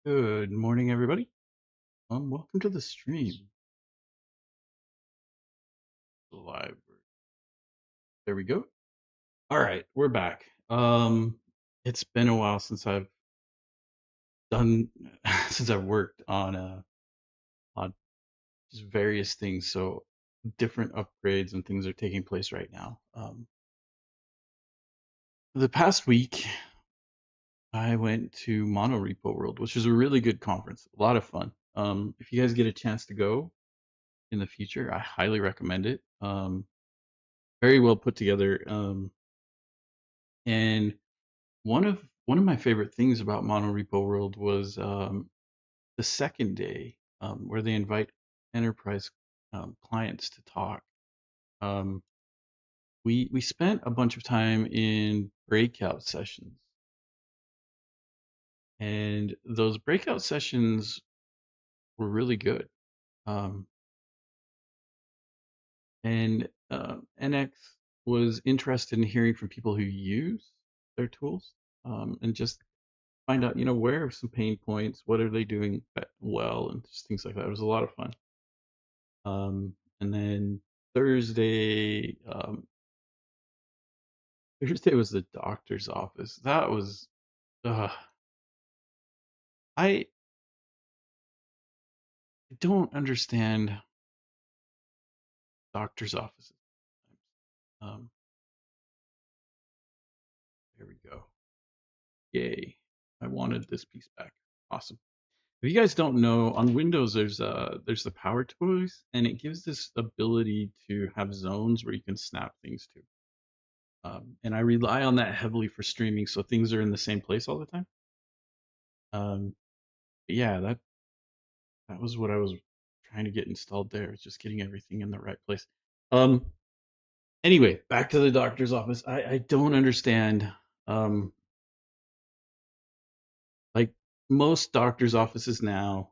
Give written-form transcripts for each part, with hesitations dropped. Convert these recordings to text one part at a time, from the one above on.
Good morning, everybody. Welcome to the stream. Live. There we go. All right, we're back. It's been a while since I've done since I've worked on just various things. So different upgrades and things are taking place right now. The past week, I went to Monorepo World, which was a really good conference. A lot of fun. If you guys get a chance to go in the future, I highly recommend it. Very well put together. And one of my favorite things about Monorepo World was the second day, where they invite enterprise clients to talk. Um, we spent a bunch of time in breakout sessions, and those breakout sessions were really good. Um, and NX was interested in hearing from people who use their tools, and just find out, where are some pain points, what are they doing well, and just things like that. It was a lot of fun. And then Thursday, Thursday was the doctor's office. That was, uh, I don't understand doctor's offices. Um, there we go. Yay! I wanted this piece back. Awesome. If you guys don't know, on Windows there's the Power Tools, and it gives this ability to have zones where you can snap things to. And I rely on that heavily for streaming, so things are in the same place all the time. But yeah, that was what I was trying to get installed there. It's just getting everything in the right place. Um, anyway, back to the doctor's office. I don't understand. Um, like most doctor's offices now,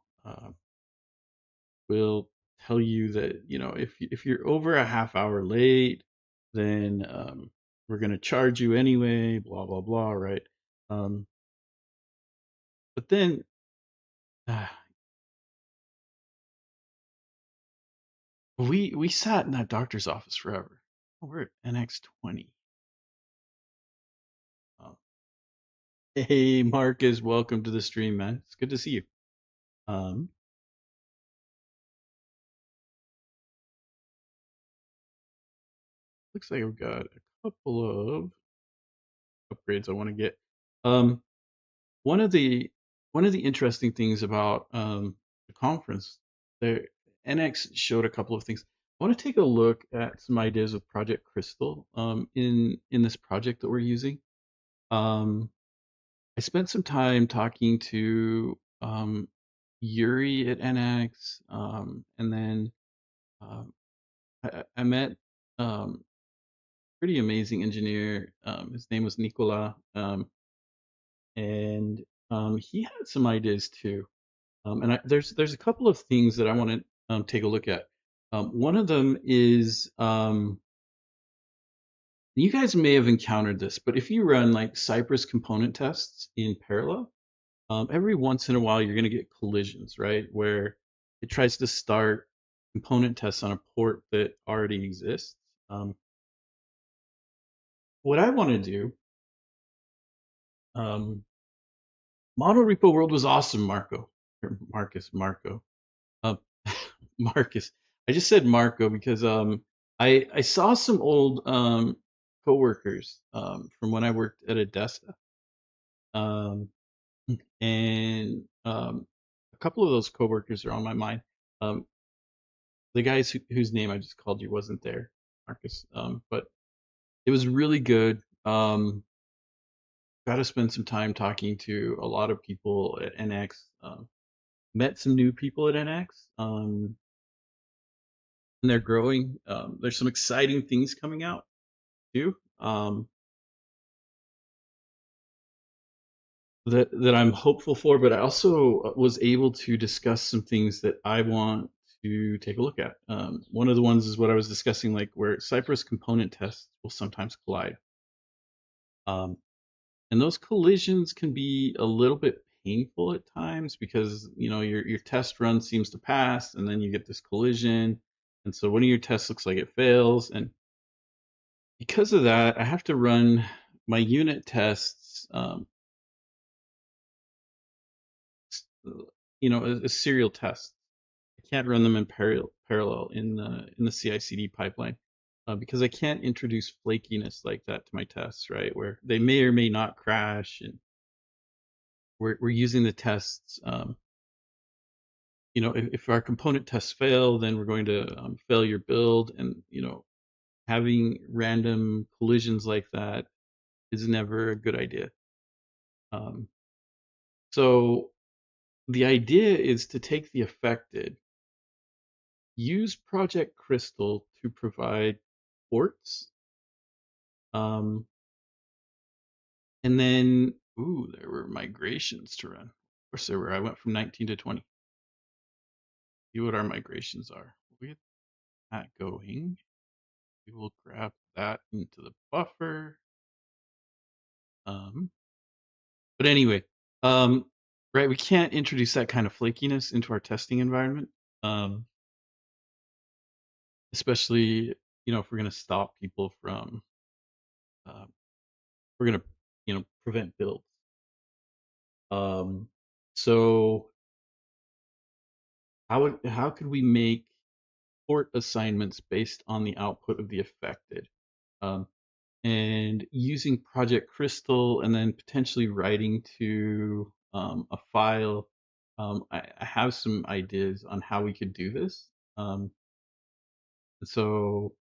will tell you that, if you're over a half hour late, then we're going to charge you anyway. Blah blah blah. Right. Um, but then. Uh, we sat in that doctor's office forever. Oh, we're at NX20. Oh. Hey, Marcus, welcome to the stream, man. It's good to see you. Um, looks like I've got a couple of upgrades I want to get. Um, one of the one of the interesting things about the conference, there NX showed a couple of things. I want to take a look at some ideas with Project Crystal in this project that we're using. Um, I spent some time talking to Yuri at NX, and then um, I met pretty amazing engineer. His name was Nicola, and he had some ideas too. And there's a couple of things that I want to take a look at. One of them is, you guys may have encountered this, but if you run like Cypress component tests in parallel, every once in a while you're going to get collisions, right? Where it tries to start component tests on a port that already exists. Um, what I want to do, um, Model Repo World was awesome, Marco. Or Marco. Uh, Marcus. I just said Marco because I saw some old coworkers from when I worked at Odessa. Um, and a couple of those coworkers are on my mind. Um, the guys whose name I just called you wasn't there, Marcus. But it was really good. Got to spend some time talking to a lot of people at NX. Met some new people at NX, and they're growing. There's some exciting things coming out too. That I'm hopeful for, but I also was able to discuss some things that I want to take a look at. One of the ones is what I was discussing, like where Cypress component tests will sometimes collide. Um, and those collisions can be a little bit painful at times because your test run seems to pass and then you get this collision, and so one of your tests looks like it fails, and because of that I have to run my unit tests as serial tests. I can't run them in parallel in the CI/CD pipeline because I can't introduce flakiness like that to my tests, right? Where they may or may not crash, and we're using the tests. If our component tests fail, then we're going to fail your build, and having random collisions like that is never a good idea. Um, so the idea is to take the affected, use Project Crystal to provide ports, um, and then there were migrations to run. Of course there were. I went from 19 to 20. See what our migrations are. We get that going. We will grab that into the buffer. Um, but anyway, um, right, we can't introduce that kind of flakiness into our testing environment, um, especially if we're going to stop people from, uh, we're going to prevent builds. So how could we make port assignments based on the output of the affected? Um, and using Project Crystal and then potentially writing to a file. I have some ideas on how we could do this. Um, so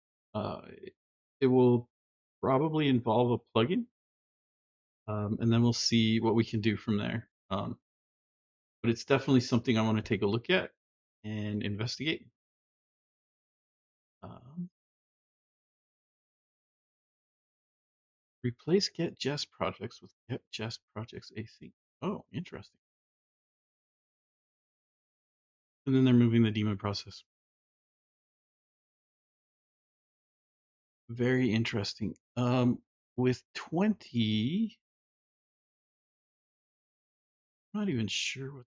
it will probably involve a plugin, and then we'll see what we can do from there. But it's definitely something I want to take a look at and investigate. Um, Replace get jest projects with get jest projects async. Oh, interesting. And then they're moving the daemon process. Very interesting. With 20, I'm not even sure what.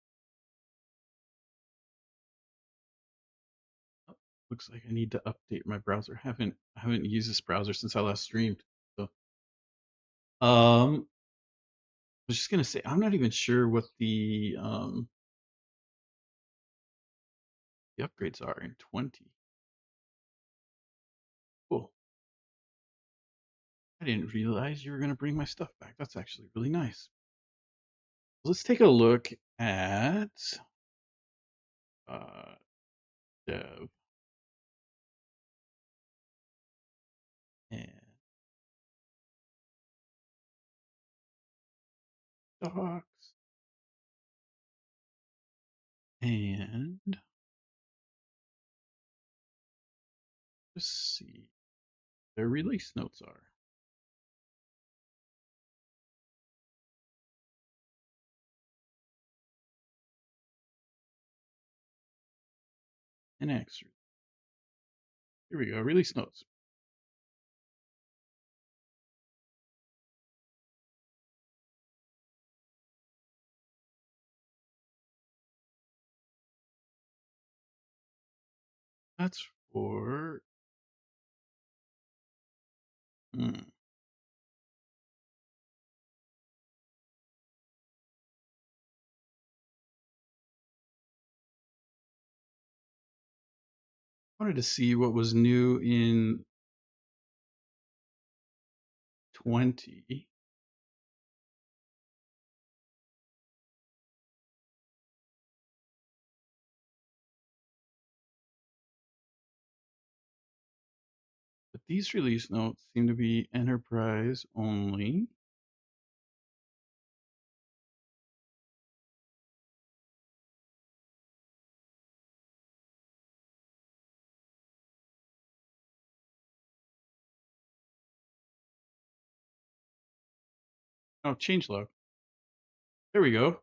Oh, looks like I need to update my browser. I haven't used this browser since I last streamed. So, I was just gonna say I'm not even sure what the upgrades are in 20. Cool. I didn't realize you were gonna bring my stuff back. That's actually really nice. Let's take a look at uh, dev and docs and just see their release notes are. And extras. Here we go. Release notes. That's for. I wanted to see what was new in 20. But these release notes seem to be enterprise only. Oh, changelog. There we go.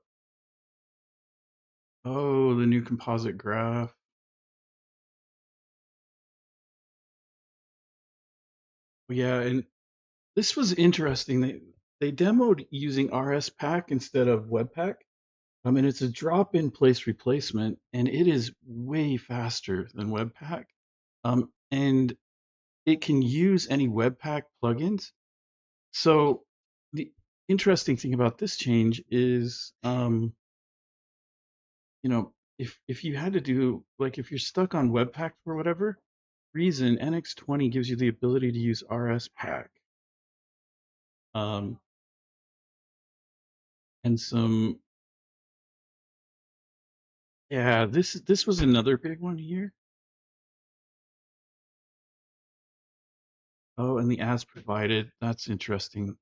Oh, the new composite graph. Yeah, and this was interesting. They demoed using RS Pack instead of Webpack. I mean, it's a drop-in place replacement, and it is way faster than Webpack. And it can use any Webpack plugins. So the interesting thing about this change is, if you had to do, like, if you're stuck on Webpack for whatever reason, NX20 gives you the ability to use RSPack. Um, and some, yeah, this was another big one here. Oh, and the as provided, that's interesting.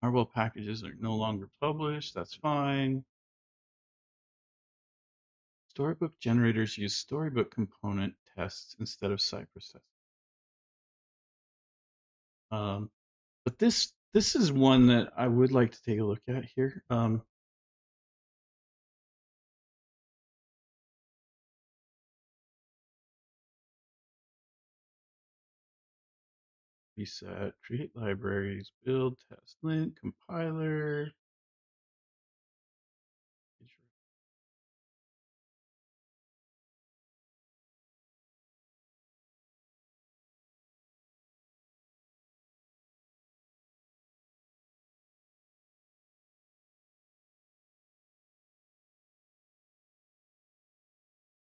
Marvel packages are no longer published, that's fine. Storybook generators use storybook component tests instead of Cypress tests. Um, but this is one that I would like to take a look at here. Reset, create libraries, build, test, lint, compiler.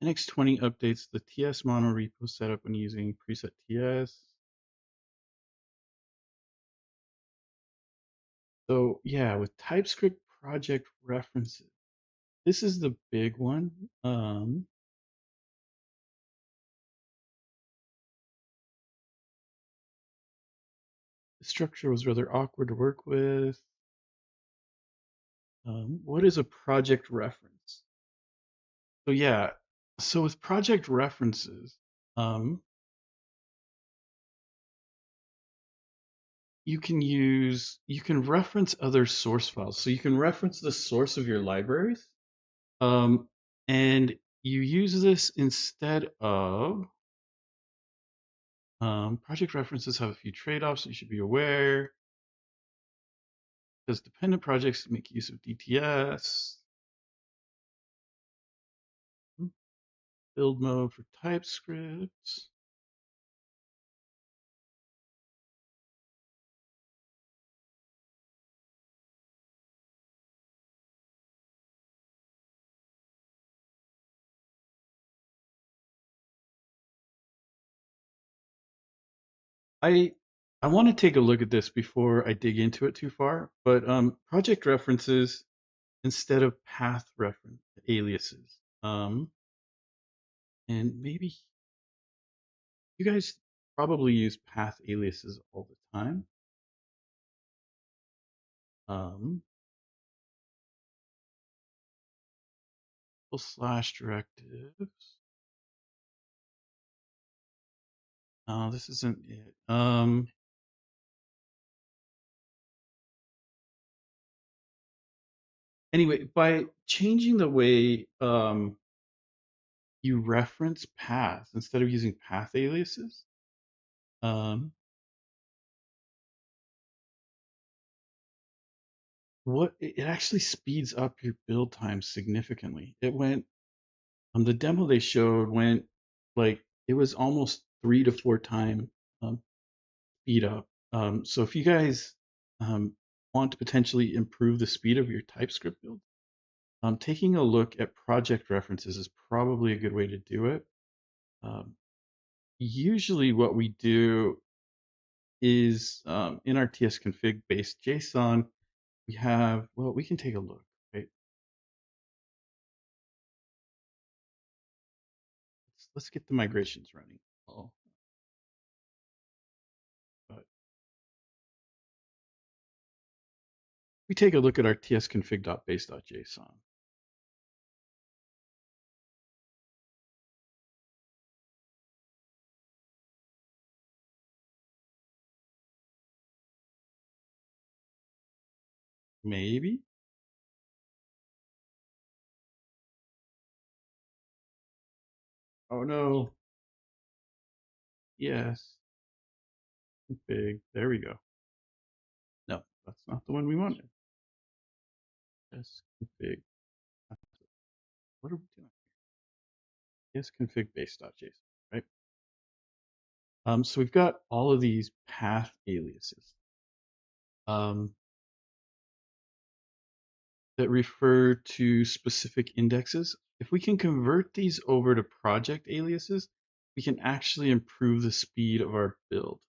NX20 updates the TS mono repo setup when using preset TS. So yeah, with TypeScript project references, this is the big one. The structure was rather awkward to work with. What is a project reference? So yeah, so with project references, um, you can reference other source files. So you can reference the source of your libraries, um, and you use this instead of project references have a few trade-offs you should be aware. Because dependent projects make use of DTS. Build mode for TypeScript. I I want to take a look at this before I dig into it too far, but project references instead of path reference aliases. And maybe you guys probably use path aliases all the time. Um, slash directives. Oh, this isn't it. Anyway, by changing the way you reference paths instead of using path aliases, um, what it actually speeds up your build time significantly. It went the demo they showed went like it was almost 3 to 4 times um, speed up. So if you guys um, want to potentially improve the speed of your TypeScript build, taking a look at project references is probably a good way to do it. Um, Usually, what we do is in our tsconfig based JSON, we have, well, we can take a look, right? Let's get the migrations running. Oh, but we take a look at our tsconfig.base.json. Maybe. Oh no. Yes. Config. There we go. No, that's not the one we wanted. Yes, config. What are we doing? Yes, config base.json, right? So we've got all of these path aliases um, that refer to specific indexes. If we can convert these over to project aliases, we can actually improve the speed of our build.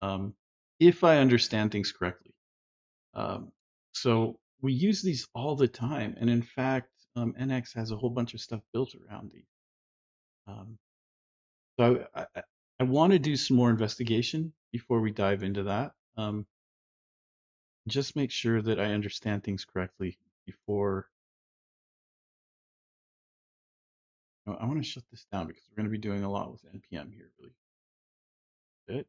Um, if I understand things correctly. Um, so we use these all the time, and in fact, NX has a whole bunch of stuff built around these. Um, so I want to do some more investigation before we dive into that. Just make sure that I understand things correctly before. I want to shut this down because we're going to be doing a lot with npm here, really. Bit.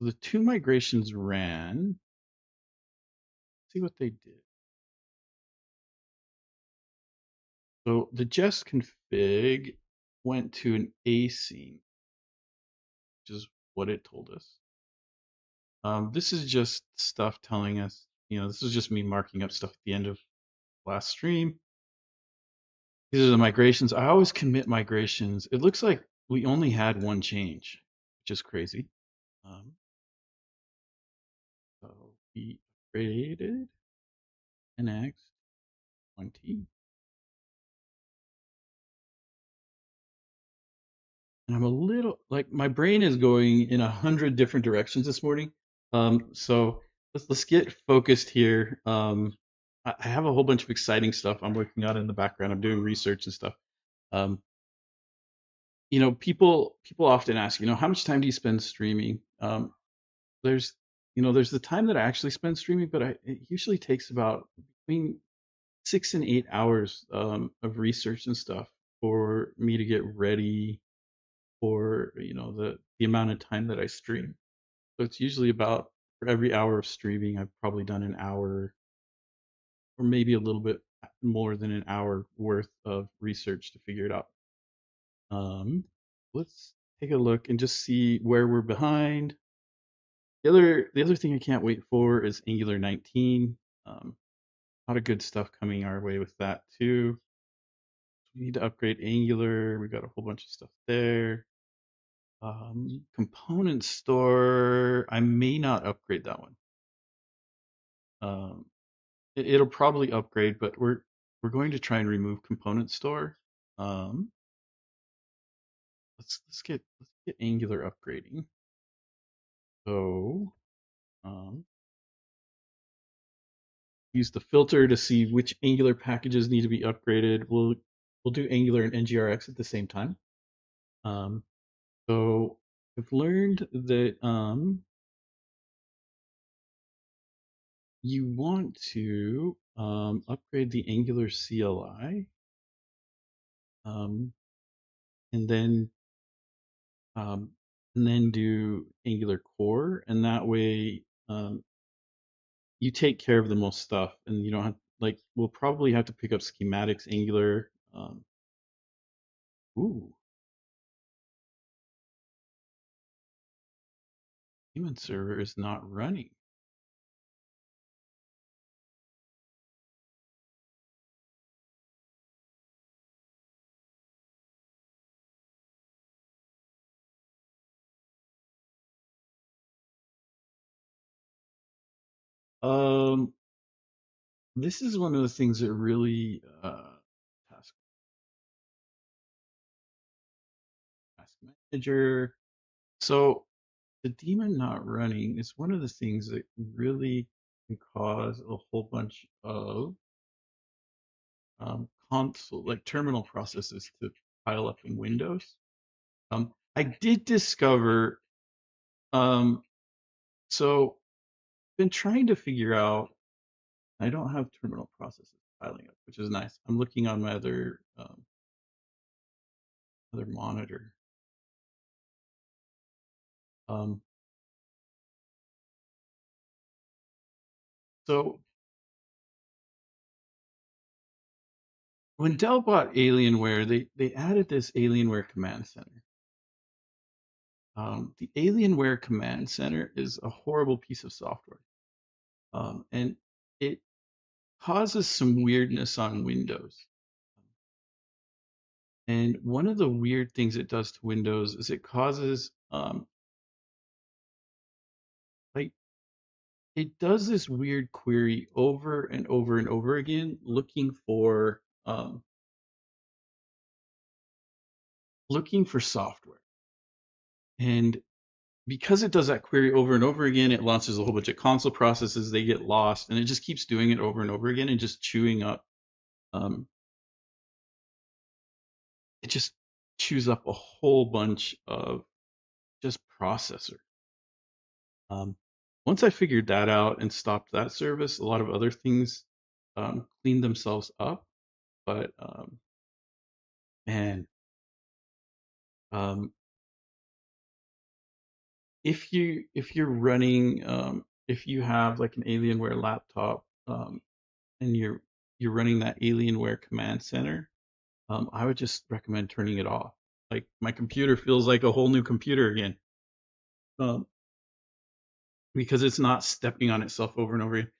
The two migrations ran. Let's see what they did. So the jest config went to an async, which is what it told us. This is just stuff telling us, this is just me marking up stuff at the end of last stream. These are the migrations. I always commit migrations. It looks like we only had one change, which is crazy. So we created NX 20. And I'm a little like my brain is going in 100 different directions this morning. So let's get focused here. I have a whole bunch of exciting stuff I'm working on in the background. I'm doing research and stuff. Um, people often ask, how much time do you spend streaming? There's there's the time that I actually spend streaming, but it usually takes about between 6 and 8 hours of research and stuff for me to get ready for the amount of time that I stream. So it's usually about for every hour of streaming, I've probably done an hour or maybe a little bit more than an hour worth of research to figure it out. Let's take a look and just see where we're behind. The other thing I can't wait for is Angular 19. A lot of good stuff coming our way with that too. We need to upgrade Angular. We got a whole bunch of stuff there. Component store, I may not upgrade that one. It'll probably upgrade, but we're going to try and remove component store. Um, let's get Angular upgrading. So use the filter to see which Angular packages need to be upgraded. We'll do Angular and NGRX at the same time. So I've learned that you want to upgrade the Angular CLI, um, and then um, do Angular core, and that way you take care of the most stuff, and you don't have we'll probably have to pick up schematics Angular. Ooh, daemon server is not running. Um, this is one of the things that really task manager. So the daemon not running is one of the things that really can cause a whole bunch of console terminal processes to pile up in Windows. I did discover so been trying to figure out. I don't have terminal processes piling up, which is nice. I'm looking on my other monitor. Um, so when Dell bought Alienware, they added this Alienware Command Center. The Alienware Command Center is a horrible piece of software. and it causes some weirdness on Windows. And one of the weird things it does to Windows is it causes like it does this weird query over and over and over again, looking for software. And because it does that query over and over again, it launches a whole bunch of console processes. They get lost, and it just keeps doing it over and over again and just chewing up. Um, it just chews up a whole bunch of just processor. Um, Once I figured that out and stopped that service, a lot of other things cleaned themselves up. But man, um, if you're running if you have like an Alienware laptop and you're running that Alienware command center, I would just recommend turning it off. Like my computer feels like a whole new computer again, um, because it's not stepping on itself over and over again.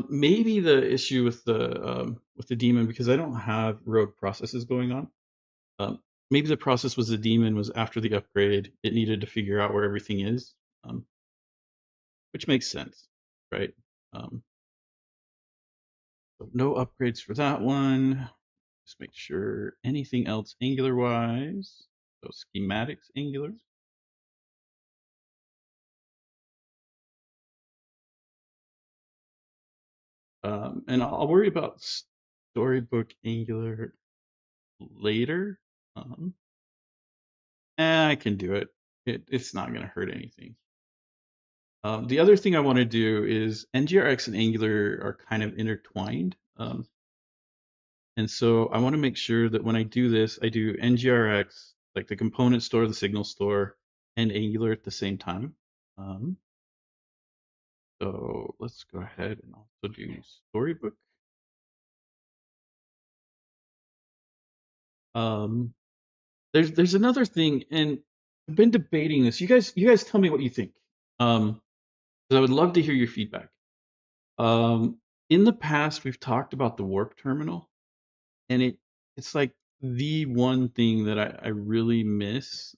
Maybe the issue with the daemon, because I don't have rogue processes going on. Um, Maybe the process was the daemon was after the upgrade. It needed to figure out where everything is, which makes sense, right? Um, so no upgrades for that one. Just make sure anything else Angular wise. So schematics Angular. And I'll worry about Storybook Angular later. Um, I can do it. It's not going to hurt anything. The other thing I want to do is NGRX and Angular are kind of intertwined. And so I want to make sure that when I do this, I do NGRX, like the component store, the signal store, and Angular at the same time. Um, so let's go ahead and also do Storybook. Um, there's another thing, and I've been debating this. You guys tell me what you think. 'Cause I would love to hear your feedback. Um, in the past, we've talked about the warp terminal, and it's like the one thing that I really miss.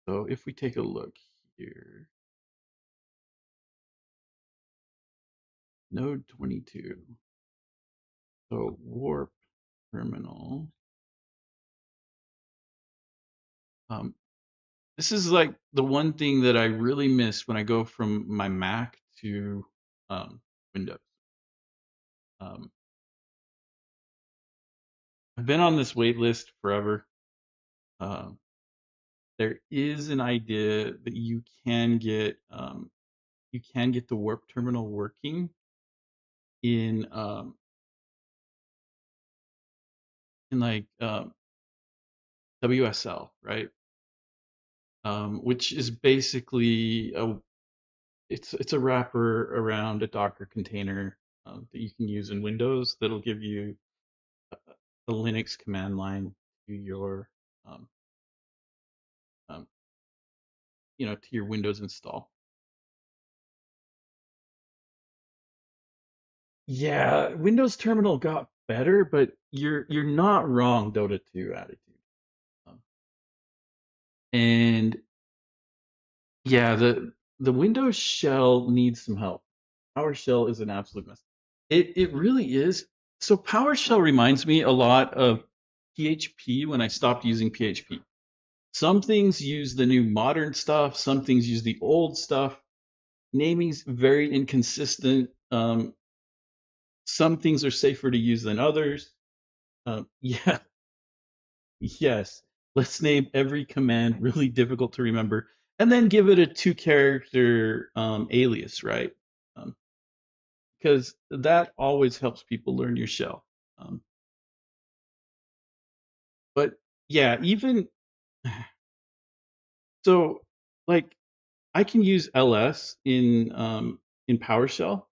So if we take a look here, node 22. So warp terminal. Um, this is like the one thing that I really miss when I go from my Mac to Windows. Um, I've been on this wait list forever. Um, there is an idea that you can get the warp terminal working in like WSL, right? Which is basically it's a wrapper around a Docker container that you can use in Windows that'll give you a Linux command line to your um, um, to your Windows install. Yeah, Windows Terminal got better, but you're not wrong, Dota 2 attitude. Um, and yeah, the Windows shell needs some help. PowerShell is an absolute mess. It really is. So PowerShell reminds me a lot of PHP when I stopped using PHP. Some things use the new modern stuff, some things use the old stuff. Naming's very inconsistent. Some things are safer to use than others. Yeah, yes. Let's name every command really difficult to remember, and then give it a two-character alias, right? Um, because that always helps people learn your shell. Um, but yeah, even so, like I can use ls in PowerShell,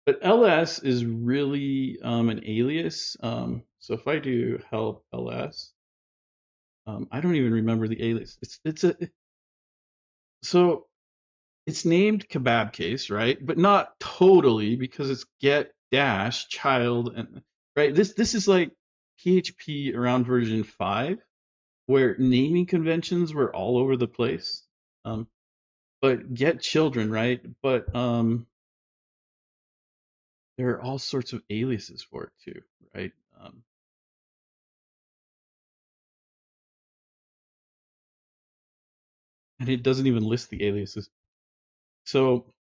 but ls is really an alias. So if I do help ls, I don't even remember the alias. It's a so it's named kebab case, right? But not totally because it's get dash child and right. This is like PHP around version 5 where naming conventions were all over the place. Um, but get children, right? But there are all sorts of aliases for it too, right? And it doesn't even list the aliases. So,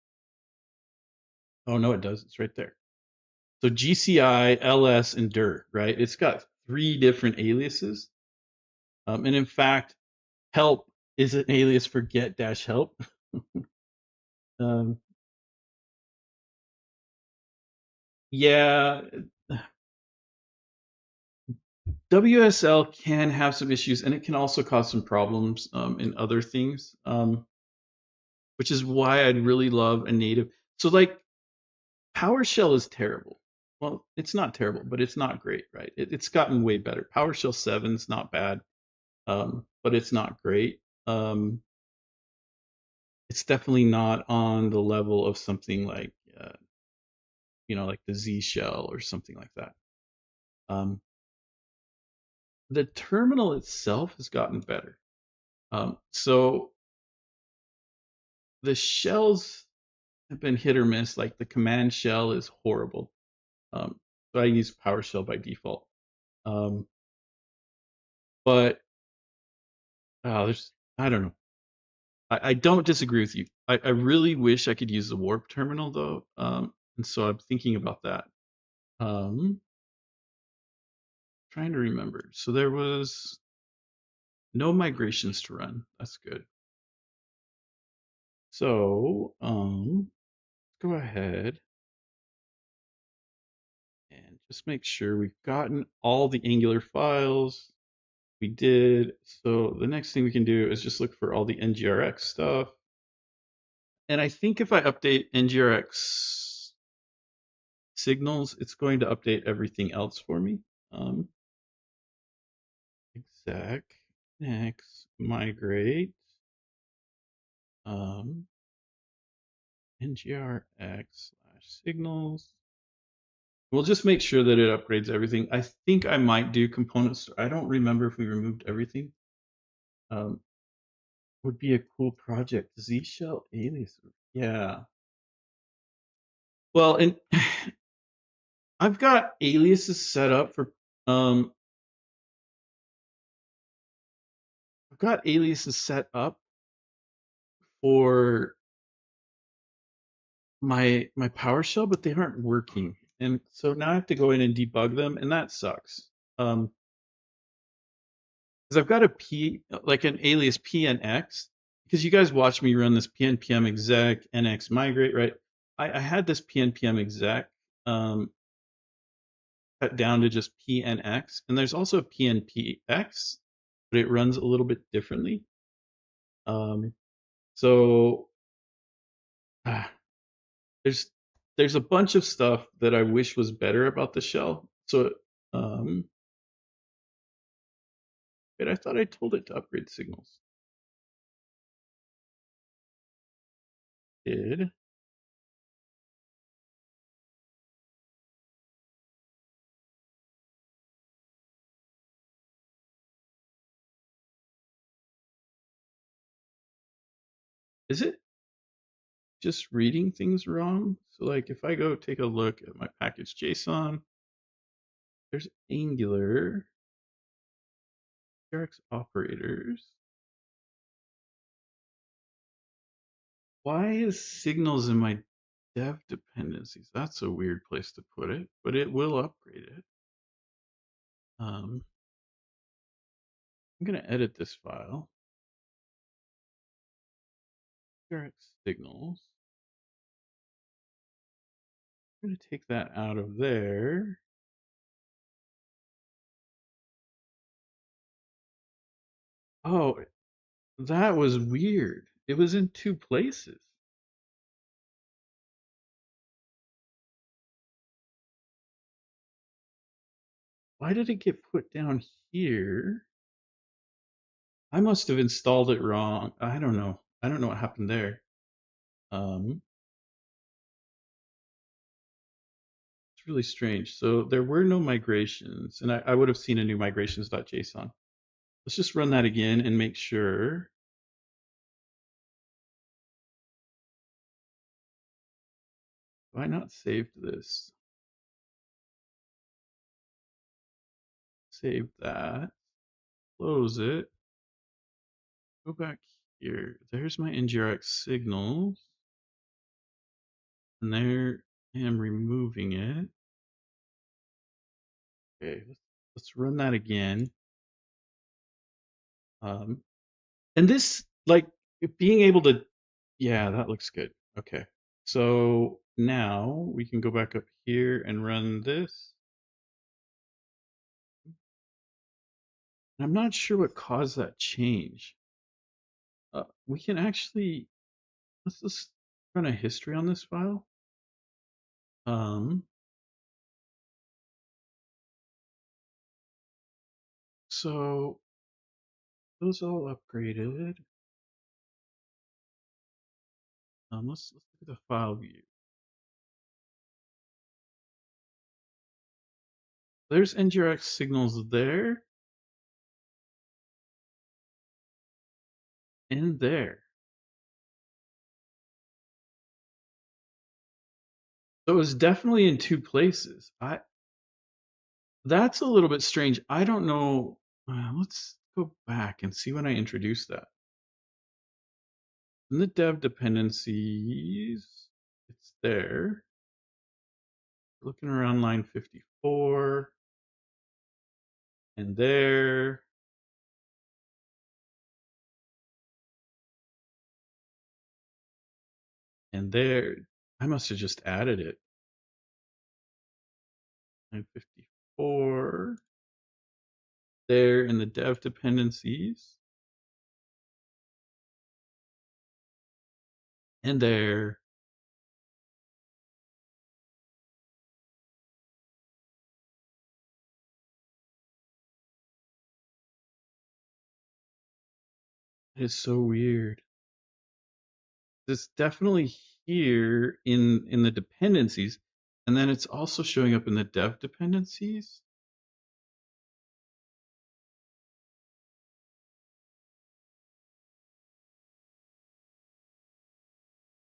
oh no, it does. It's right there. So GCI, LS, and dir, right? It's got 3 different aliases. And in fact, help is an alias for get dash help. um, yeah, WSL can have some issues, and it can also cause some problems in other things, which is why I'd really love a native. So, like, PowerShell is terrible. Well, it's not terrible, but it's not great, right? It's gotten way better. PowerShell 7's not bad, but it's not great. It's definitely not on the level of something like, like the Z shell or something like that. Um, the terminal itself has gotten better. So the shells have been hit or miss. Like the command shell is horrible. So I use PowerShell by default. Um, but there's, I don't know. I don't disagree with you. I really wish I could use the warp terminal though. And so I'm thinking about that. Trying to remember. So there was no migrations to run. That's good. So go ahead and just make sure we've gotten all the Angular files. We did. So the next thing we can do is just look for all the NGRX stuff. And I think if I update NGRX signals, it's going to update everything else for me. Um, exec next migrate ngrx/signals. We'll just make sure that it upgrades everything. I think I might do components. I don't remember if we removed everything. Um, would be a cool project. Z shell alias. Yeah. Well, and I've got aliases set up for um I've got aliases set up for my PowerShell, but they aren't working. And so now I have to go in and debug them, and that sucks. Because I've got a P like an alias PNX, because you guys watch me run this PNPM exec NX migrate, right? I had this PNPM exec cut down to just PNX, and there's also PNPX, but it runs a little bit differently. Um, so ah, there's there's a bunch of stuff that I wish was better about the shell. So um, but I thought I told it to upgrade signals. Did is it just reading things wrong? So like if I go take a look at my package JSON, there's Angular, Rx operators. Why is signals in my dev dependencies? That's a weird place to put it, but it will upgrade it. I'm going to edit this file. Rx signals. I'm going to take that out of there. Oh, that was weird. It was in 2 places. Why did it get put down here? I must have installed it wrong. I don't know. I don't know what happened there. Um, it's really strange. So there were no migrations, and I would have seen a new migrations.json. Let's just run that again and make sure. Why not saved this? Save that. Close it. Go back here. There's my NGRX signals. And there I am removing it. Okay, let's run that again. And this, like, being able to, yeah, that looks good. Okay. So now we can go back up here and run this. I'm not sure what caused that change. We can actually, let's just run a history on this file. Um, so those all upgraded. Let's look at the file view. There's NGRX signals there and there. So it was definitely in two places. That's a little bit strange. I don't know. Let's go back and see when I introduced that. In the dev dependencies, it's there. Looking around line 54 and there. And there. I must have just added it. Line 54. There in the dev dependencies. And there. It is so weird. It's definitely here in the dependencies, and then it's also showing up in the dev dependencies.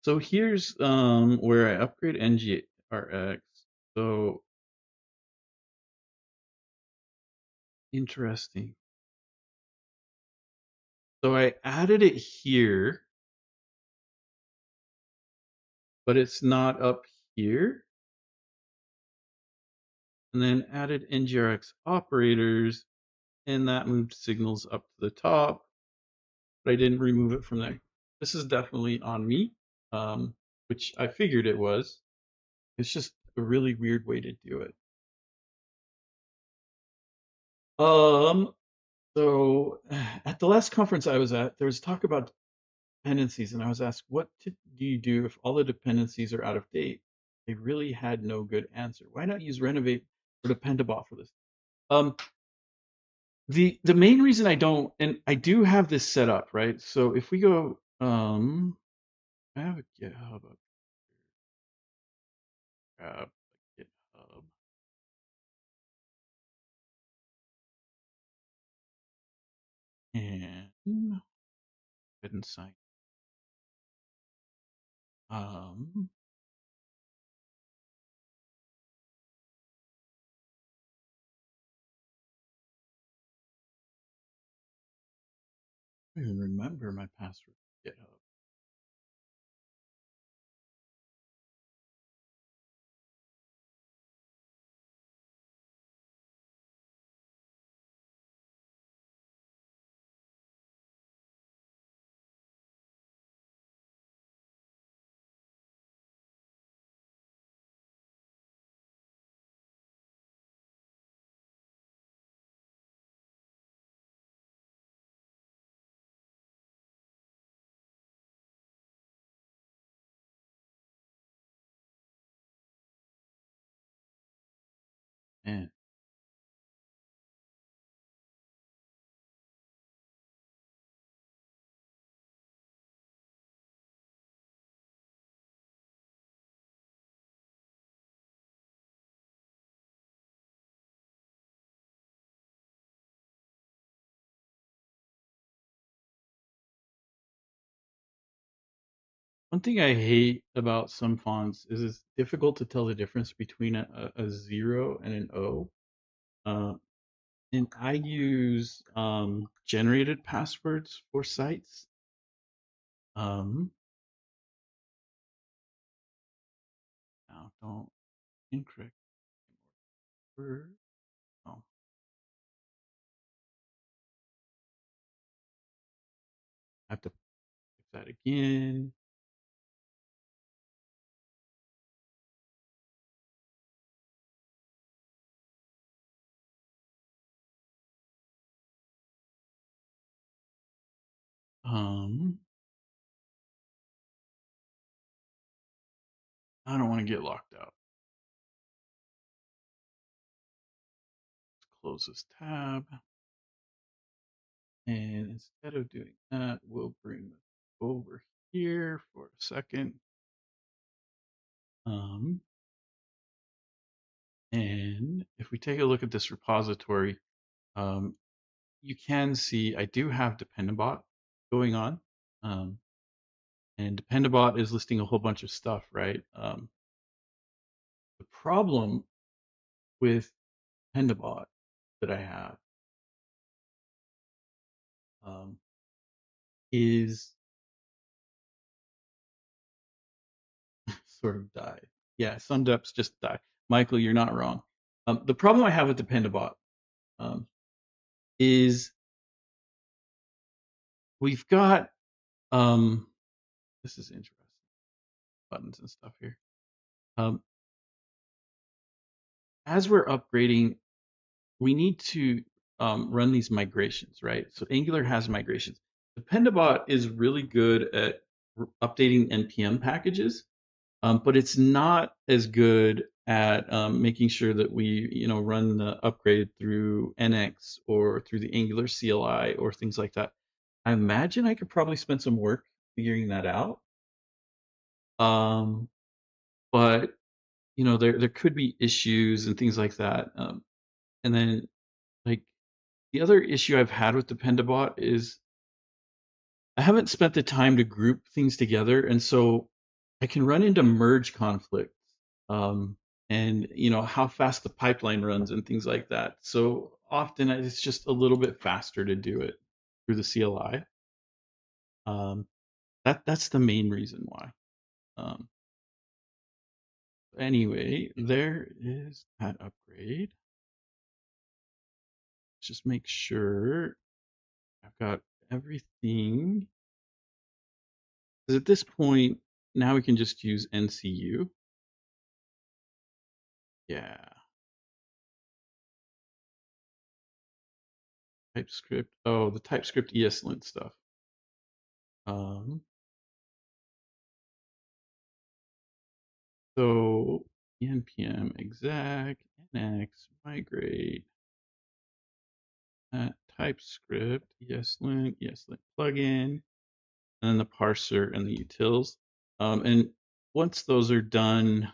So here's where I upgrade NGRX. So interesting. So I added it here, but it's not up here. And then added NGRX operators, and that moved signals up to the top, but I didn't remove it from there. This is definitely on me, which I figured it was. It's just a really weird way to do it. Um, so at the last conference I was at, there was talk about dependencies, and I was asked, what do you do if all the dependencies are out of date? They really had no good answer. Why not use renovate or dependabot for this? Um, the main reason I don't, and I do have this set up, right? So if we go, I have a GitHub, grab GitHub, and go ahead and sign. Um, I don't even remember my password for GitHub. And One thing I hate about some fonts is it's difficult to tell the difference between a zero and an O. Uh, and I use generated passwords for sites. Um, Now don't incorrect word. Oh, I have to fix that again. I don't want to get locked out. Let's close this tab. And instead of doing that, we'll bring this over here for a second. And if we take a look at this repository, um, you can see I do have Dependabot going on. And Dependabot is listing a whole bunch of stuff, right? The problem with Dependabot that I have um, is sort of died. Yeah, some deps just die. Michael, you're not wrong. The problem I have with Dependabot um, is we've got this is interesting buttons and stuff here. Um, as we're upgrading, we need to run these migrations, right? So Angular has migrations. Dependabot is really good at updating npm packages, but it's not as good at making sure that we, run the upgrade through NX or through the Angular CLI or things like that. I imagine I could probably spend some work figuring that out. But there could be issues and things like that. And then like the other issue I've had with Dependabot is I haven't spent the time to group things together, and so I can run into merge conflicts, and how fast the pipeline runs and things like that. So often it's just a little bit faster to do it through the CLI. That's the main reason why. Um, anyway, there is that upgrade. Let's just make sure I've got everything. Because at this point, now we can just use NCU. Yeah. TypeScript. Oh, the TypeScript ESLint stuff. Um, so npm exec nx migrate TypeScript ESLint plugin, and then the parser and the utils. And once those are done,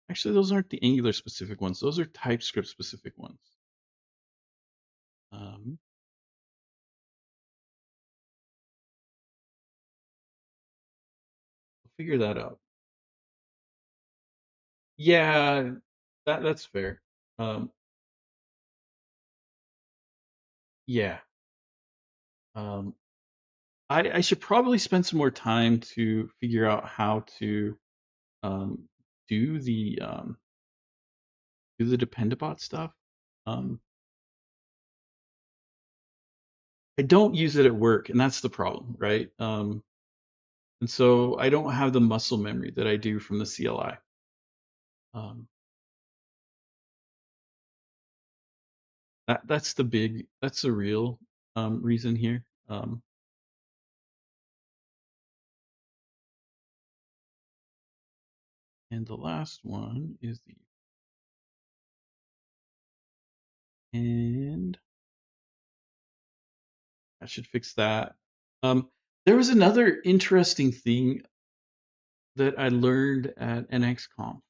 actually those aren't the Angular specific ones. Those are TypeScript specific ones. We'll figure that out. Yeah, that's fair. Yeah. Um, I should probably spend some more time to figure out how to um, do the Dependabot stuff. Um, I don't use it at work, and that's the problem, right? And so I don't have the muscle memory that I do from the CLI. That's the real reason here. And the last one is and I should fix that. There was another interesting thing that I learned at NXConf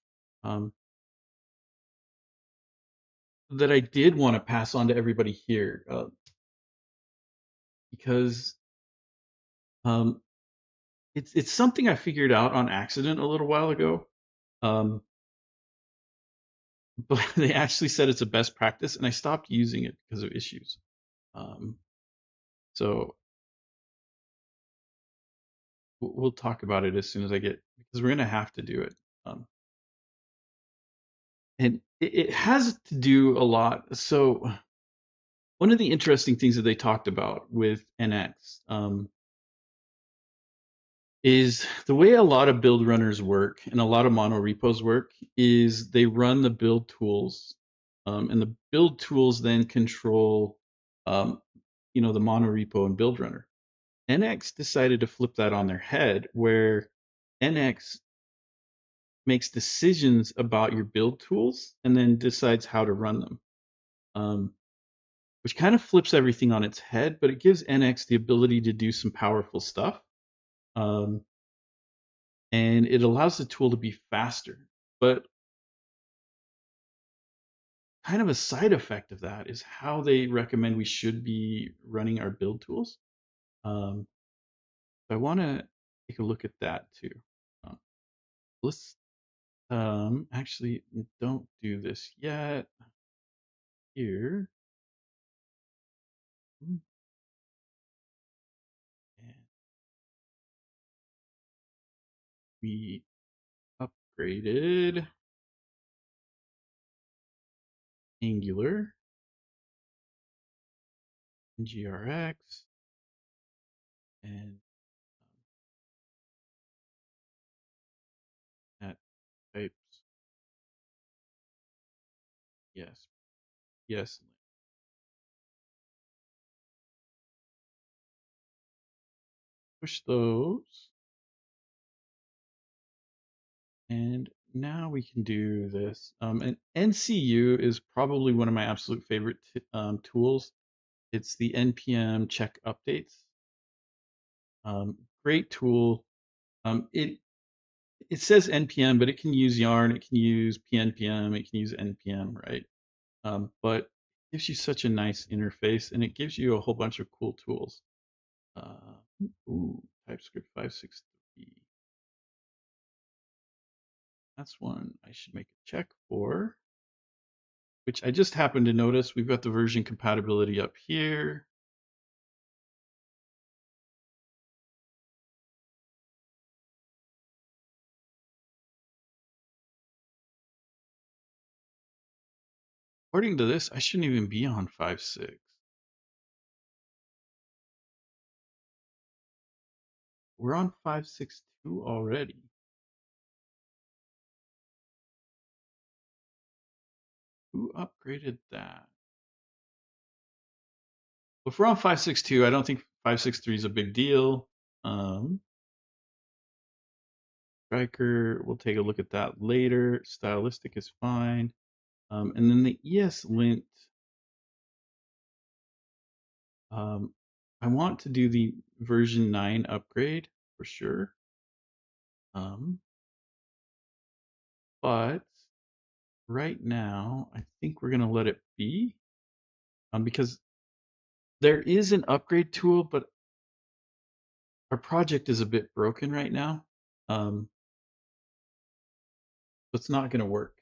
that I did want to pass on to everybody here because it's something I figured out on accident a little while ago. Um, but they actually said it's a best practice, and I stopped using it because of issues. Um, so we'll talk about it as soon as I get, because we're gonna have to do it. Um, and it has to do a lot. So one of the interesting things that they talked about with NX is the way a lot of build runners work and a lot of mono repos work is they run the build tools, and the build tools then control, um, the mono repo and build runner. NX decided to flip that on their head, where NX makes decisions about your build tools and then decides how to run them, um, which kind of flips everything on its head, but it gives NX the ability to do some powerful stuff. Um, and it allows the tool to be faster. But kind of a side effect of that is how they recommend we should be running our build tools. Um, I want to take a look at that too. Uh, let's actually don't do this yet. Here, and we upgraded Angular and GRX and at types. Yes, yes. Push those. And now we can do this. And NCU is probably one of my absolute favorite tools. It's the npm check updates. Great tool. It says npm, but it can use yarn, it can use pnpm, it can use npm, right? But it gives you such a nice interface, and it gives you a whole bunch of cool tools. TypeScript 563. That's one I should make a check for, which I just happened to notice. We've got the version compatibility up here. According to this, I shouldn't even be on 5.6. We're on 5.6.2 already. Who upgraded that? If we're on 5.6.2, I don't think 5.6.3 is a big deal. Striker, we'll take a look at that later. Stylistic is fine. And then the ESLint, I want to do the version 9 upgrade for sure. But right now, I think we're going to let it be, because there is an upgrade tool, but our project is a bit broken right now. So it's not going to work.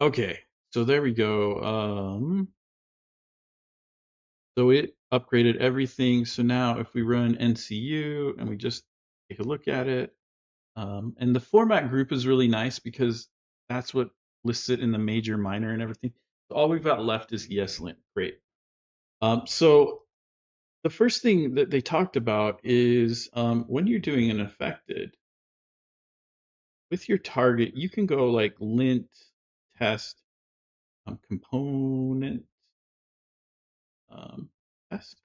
Okay, so there we go. So it upgraded everything. So now if we run NCU and we just take a look at it, and the format group is really nice because that's what lists it in the major, minor, and everything. So all we've got left is ESLint. Great. So the first thing that they talked about is, when you're doing an affected, with your target, you can go like lint test component test.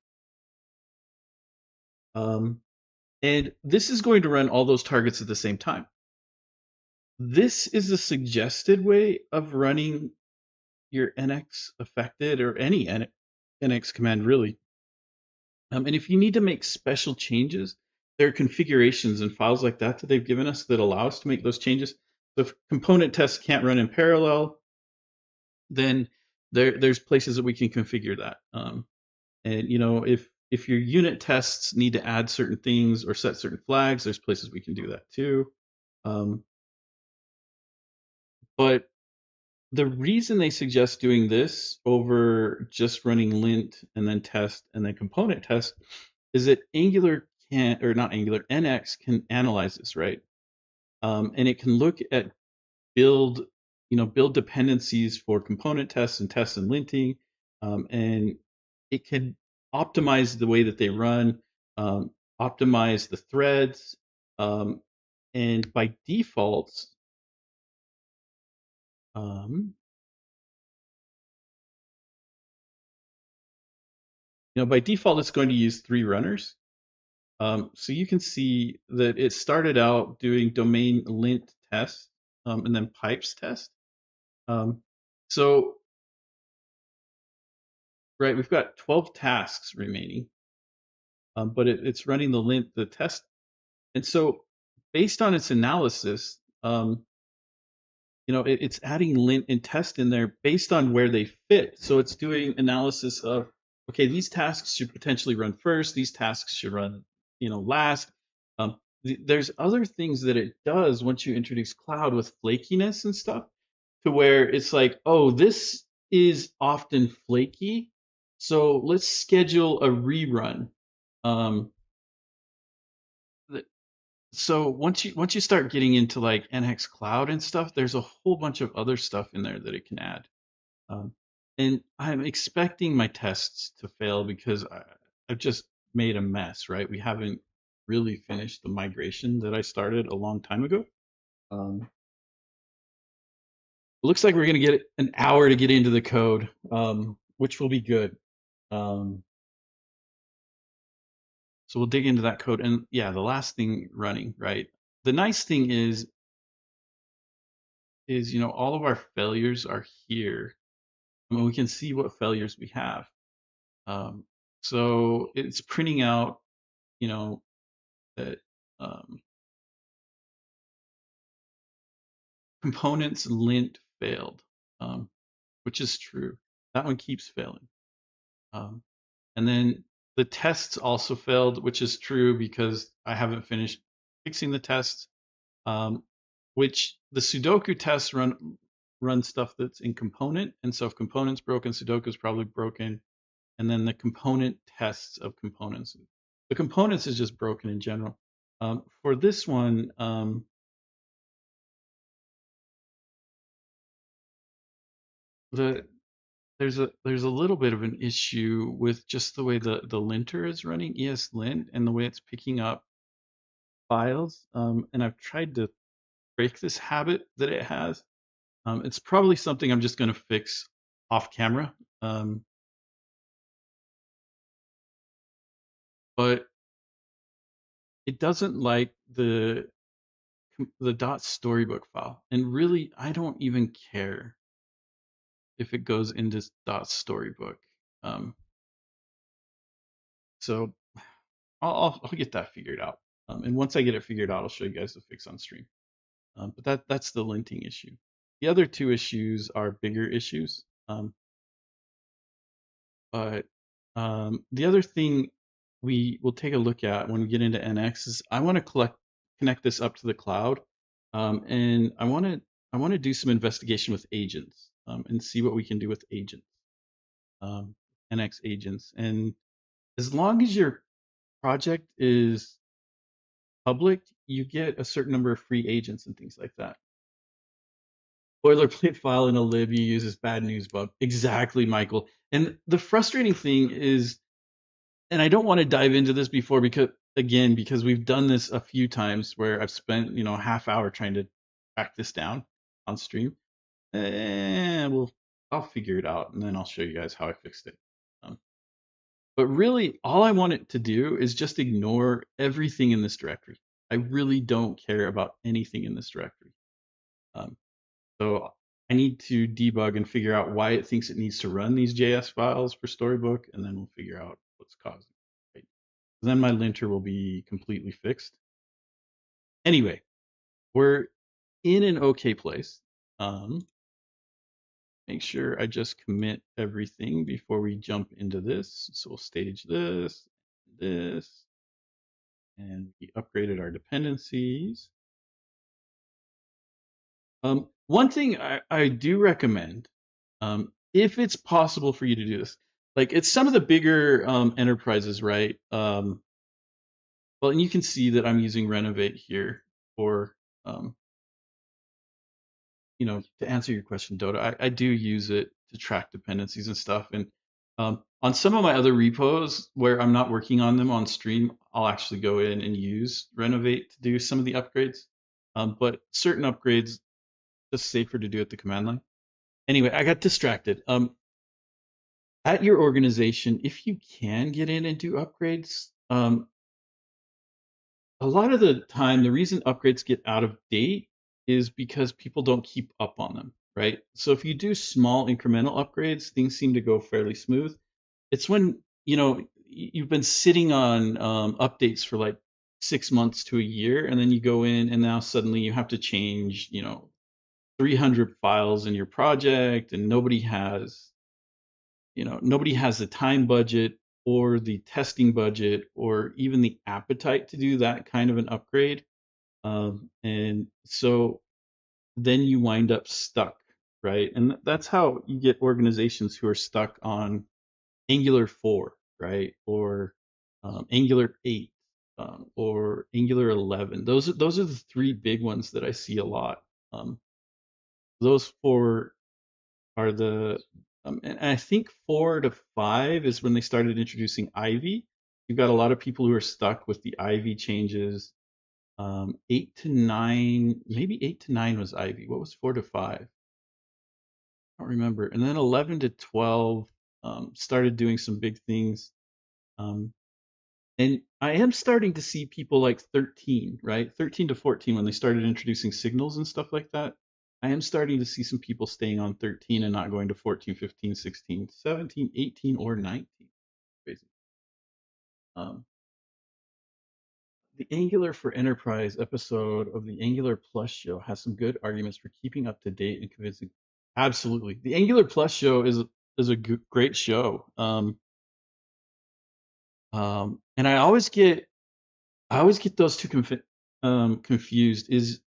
And this is going to run all those targets at the same time. This is a suggested way of running your NX affected, or any NX command really. And if you need to make special changes, there are configurations and files like that they've given us that allow us to make those changes. So if component tests can't run in parallel, then there's places that we can configure that. And if your unit tests need to add certain things or set certain flags, there's places we can do that too. Um, but the reason they suggest doing this over just running lint and then test and then component test is that Angular can, or not Angular, NX can analyze this, right? And it can look at build, build dependencies for component tests and linting, and it can optimize the way that they run, um, optimize the threads, um, and um, by default, it's going to use 3 runners. So you can see that it started out doing domain lint test, and then pipes test. Um, so, right, we've got 12 tasks remaining, but it's running the test. And so based on its analysis, it's adding lint and test in there based on where they fit. So it's doing analysis of, okay, these tasks should potentially run first, these tasks should run, last. There's other things that it does once you introduce cloud with flakiness and stuff, to where it's like, oh, this is often flaky, so let's schedule a rerun. Um, so once you start getting into like NX Cloud and stuff, there's a whole bunch of other stuff in there that it can add. Um, and I'm expecting my tests to fail because I've just made a mess, right? We haven't really finished the migration that I started a long time ago. It looks like we're going to get an hour to get into the code, which will be good. Um, so we'll dig into that code. And yeah, the last thing running, right? The nice thing is all of our failures are here. I mean, we can see what failures we have. Um, so it's printing out, that components lint failed, which is true. That one keeps failing. Um, and then the tests also failed, which is true because I haven't finished fixing the tests. Which the Sudoku tests run stuff that's in component, and so if component's broken, Sudoku's probably broken, and then the component tests of components. The components is just broken in general. For this one, the there's a little bit of an issue with just the way the linter is running ESLint and the way it's picking up files. And I've tried to break this habit that it has. It's probably something I'm just going to fix off camera. But it doesn't like the dot storybook file, and really I don't even care if it goes into dot storybook. Um, so I'll get that figured out, and once I get it figured out, I'll show you guys the fix on stream. But that's the linting issue. The other two issues are bigger issues. But the other thing we will take a look at when we get into NX is I want to connect this up to the cloud, and I want to do some investigation with agents, and see what we can do with agents, um, NX agents. And as long as your project is public, you get a certain number of free agents and things like that. Boilerplate file in a lib you use is bad news bug. Exactly, Michael. And the frustrating thing is, and I don't want to dive into this before because we've done this a few times where I've spent a half hour trying to track this down on stream. And I'll figure it out and then I'll show you guys how I fixed it. But really, all I want it to do is just ignore everything in this directory. I really don't care about anything in this directory. Um, so I need to debug and figure out why it thinks it needs to run these JS files for Storybook, and then we'll figure out what's causing it. Right? Then my linter will be completely fixed. Anyway, we're in an okay place. make sure I just commit everything before we jump into this. So we'll stage this, and we upgraded our dependencies. One thing I do recommend, if it's possible for you to do this, like it's some of the bigger enterprises, right? Well, and you can see that I'm using Renovate here for, um, to answer your question, Dota. I do use it to track dependencies and stuff. And on some of my other repos where I'm not working on them on stream, I'll actually go in and use Renovate to do some of the upgrades. But certain upgrades, just safer to do at the command line. Anyway, I got distracted. At your organization, if you can get in and do upgrades, a lot of the time, the reason upgrades get out of date is because people don't keep up on them, right? So if you do small incremental upgrades, things seem to go fairly smooth. It's when, you've been sitting on updates for like 6 months to a year, and then you go in and now suddenly you have to change, 300 files in your project, and nobody has the time budget or the testing budget or even the appetite to do that kind of an upgrade. And so then you wind up stuck, right? And that's how you get organizations who are stuck on Angular 4, right? Or Angular 8, or Angular 11. Those are the three big ones that I see a lot. Those four are and I think 4 to 5 is when they started introducing Ivy. You've got a lot of people who are stuck with the Ivy changes. 8 to 9, maybe 8 to 9 was Ivy. What was 4 to 5? I don't remember. And then 11 to 12 started doing some big things. Um, and I am starting to see people like 13, right? 13 to 14 when they started introducing signals and stuff like that. I am starting to see some people staying on 13 and not going to 14, 15, 16, 17, 18, or 19. Crazy. Um, the Angular for Enterprise episode of the Angular Plus show has some good arguments for keeping up to date and convincing. Absolutely, the Angular Plus show is a great show. And I always get those two confused. Is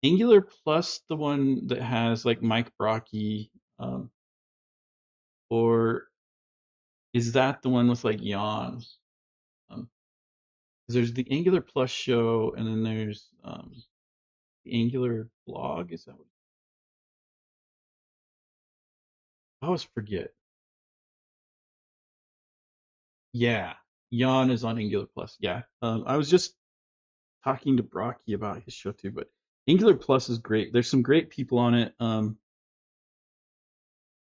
Angular Plus the one that has like Mike Brocky, or is that the one with like Jan? 'Cause there's the Angular Plus show, and then there's the Angular blog. Is that what? I always forget. Yeah, Jan is on Angular Plus. Yeah, I was just talking to Brocky about his show too, but Angular Plus is great. There's some great people on it.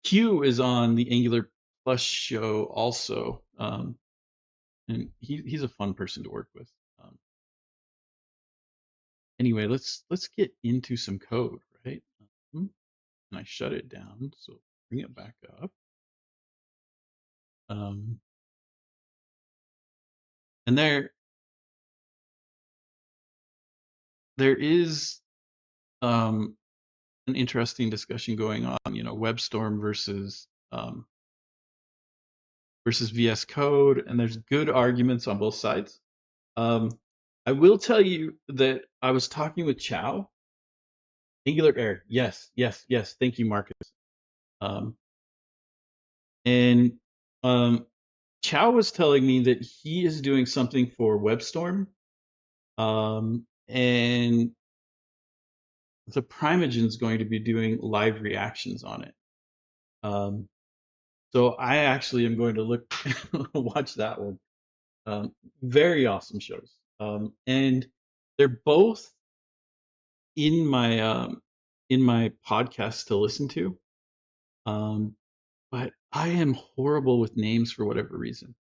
Q is on the Angular Plus show also, and he's a fun person to work with. Anyway, let's get into some code, right? And I shut it down, so bring it back up. Um, and there is an interesting discussion going on, WebStorm versus VS Code, and there's good arguments on both sides. I will tell you that I was talking with Chow. Angular Air, yes, yes, yes. Thank you, Marcus. Um, and Chow was telling me that he is doing something for WebStorm, and the Primogen is going to be doing live reactions on it. So I actually am going to look watch that one. Very awesome shows, and they're both in my podcast to listen to. Um, but I am horrible with names for whatever reason,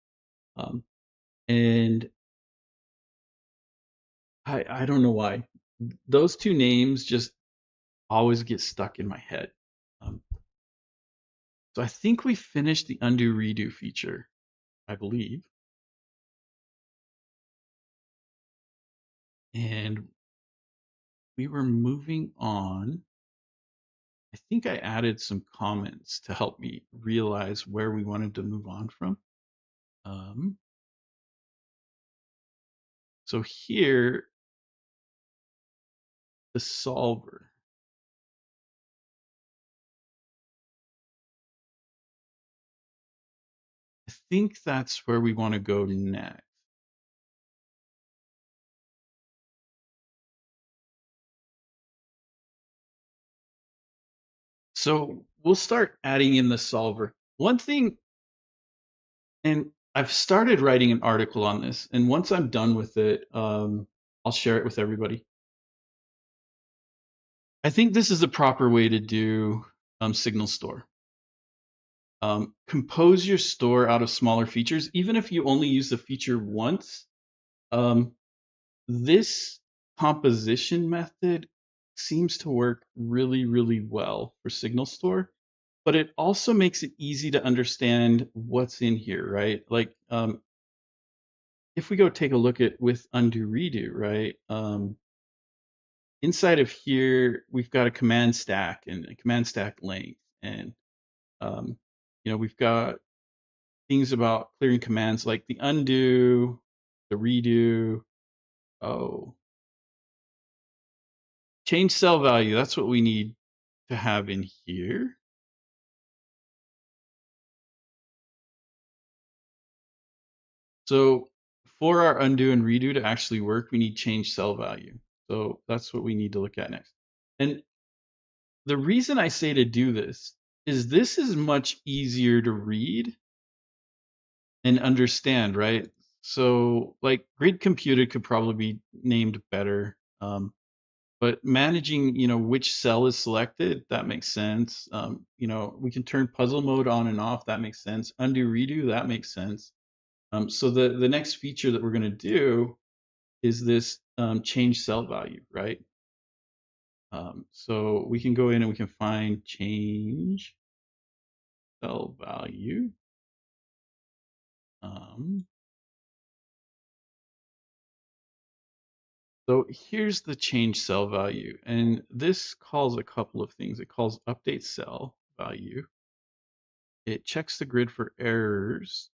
and I don't know why. Those two names just always get stuck in my head. Um, so I think we finished the undo redo feature, I believe, and we were moving on. I think I added some comments to help me realize where we wanted to move on from. Um, so here, the solver. I think that's where we want to go next. So we'll start adding in the solver. One thing, and I've started writing an article on this, and once I'm done with it, I'll share it with everybody. I think this is the proper way to do signal store. Compose your store out of smaller features. Even if you only use the feature once, um, this composition method seems to work really, really well for signal store, but it also makes it easy to understand what's in here, right? Like if we go take a look at with undo redo, right? Inside of here, we've got a command stack and a command stack length, and um, we've got things about clearing commands like the undo, the redo. Oh, change cell value. That's what we need to have in here. So for our undo and redo to actually work, we need change cell value. So that's what we need to look at next. And the reason I say to do this is much easier to read and understand, right? So like grid computed could probably be named better. But managing, which cell is selected, that makes sense. We can turn puzzle mode on and off, that makes sense. Undo redo, that makes sense. So the next feature that we're going to do is this change cell value, right? So we can go in and we can find change cell value. So here's the change cell value, and this calls a couple of things. It calls update cell value. It checks the grid for errors,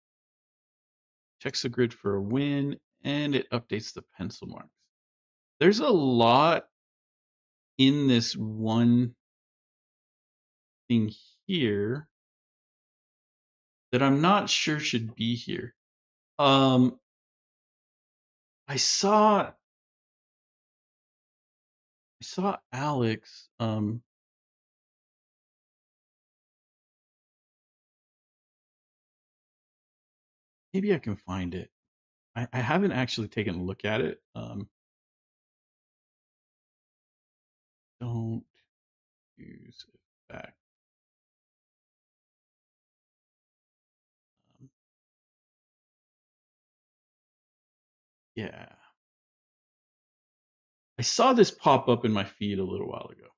checks the grid for a win, and it updates the pencil marks. There's a lot in this one thing here that I'm not sure should be here. I saw Alex. Maybe I can find it. I haven't actually taken a look at it. Don't use effect. Um, yeah, I saw this pop up in my feed a little while ago.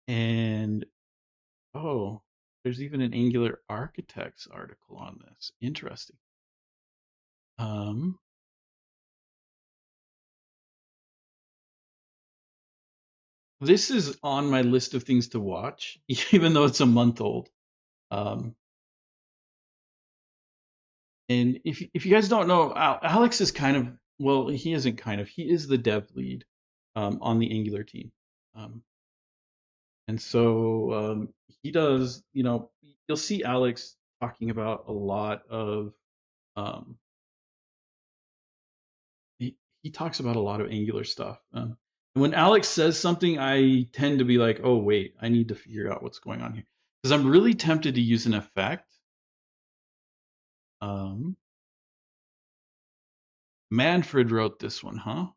And oh, there's even an Angular Architects article on this. Interesting. This is on my list of things to watch, even though it's a month old. Um, and if you guys don't know, Alex is kind of, well, he isn't kind of, he is the dev lead on the Angular team. And so he does, you'll see Alex talking about a lot of, um, he talks about a lot of Angular stuff. And when Alex says something, I tend to be like, oh, wait, I need to figure out what's going on here. Because I'm really tempted to use an effect. Manfred wrote this one, huh?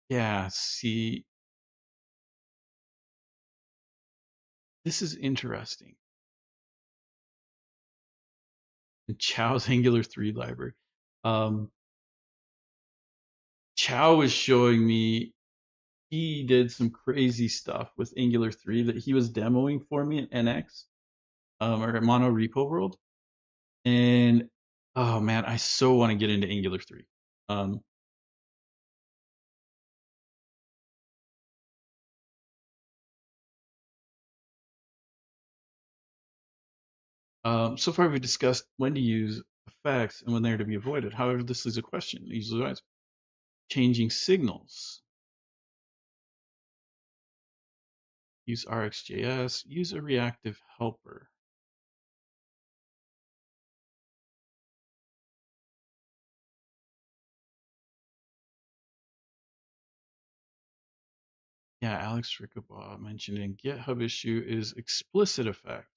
Yeah, see, this is interesting. Chow's Angular 3 library. Chow was showing me he did some crazy stuff with Angular 3 that he was demoing for me at NX or at Mono Repo World. And Oh man, I so want to get into Angular 3. Um, so far we've discussed when to use effects and when they're to be avoided. However, this is a question. Usually it's changing signals. Use RxJS. Use a reactive helper. Yeah, Alex Rickabaugh mentioned in GitHub issue is explicit effect.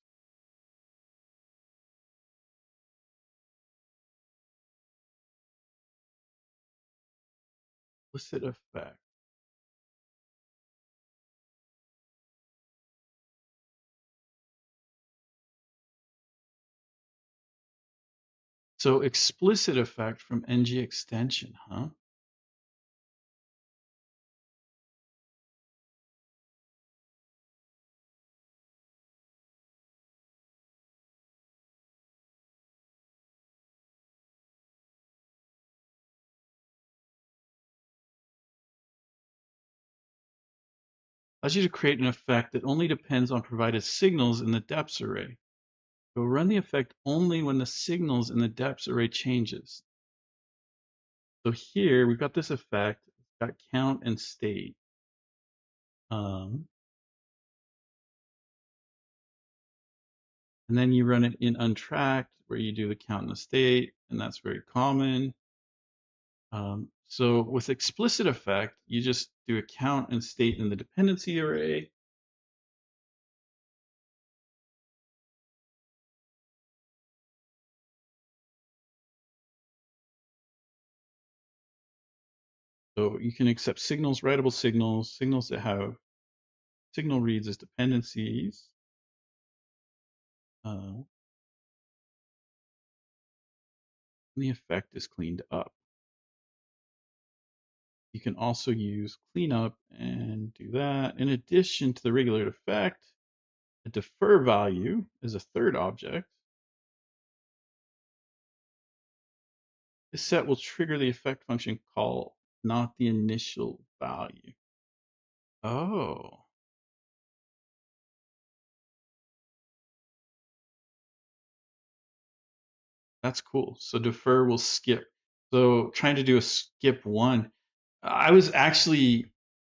Explicit effect. So explicit effect from ng extension, huh? Allows you to create an effect that only depends on provided signals in the depths array. It will run the effect only when the signals in the depths array changes. So here we've got this effect. It's got count and state. And then you run it in untracked where you do the count and the state, and that's very common. So with explicit effect, you just do a count and state in the dependency array. So you can accept signals, writable signals, signals that have signal reads as dependencies. And the effect is cleaned up. You can also use cleanup and do that. In addition to the regular effect, a defer value is a third object. This set will trigger the effect function call, not the initial value. Oh, that's cool. So defer will skip. So trying to do a skip one. I was actually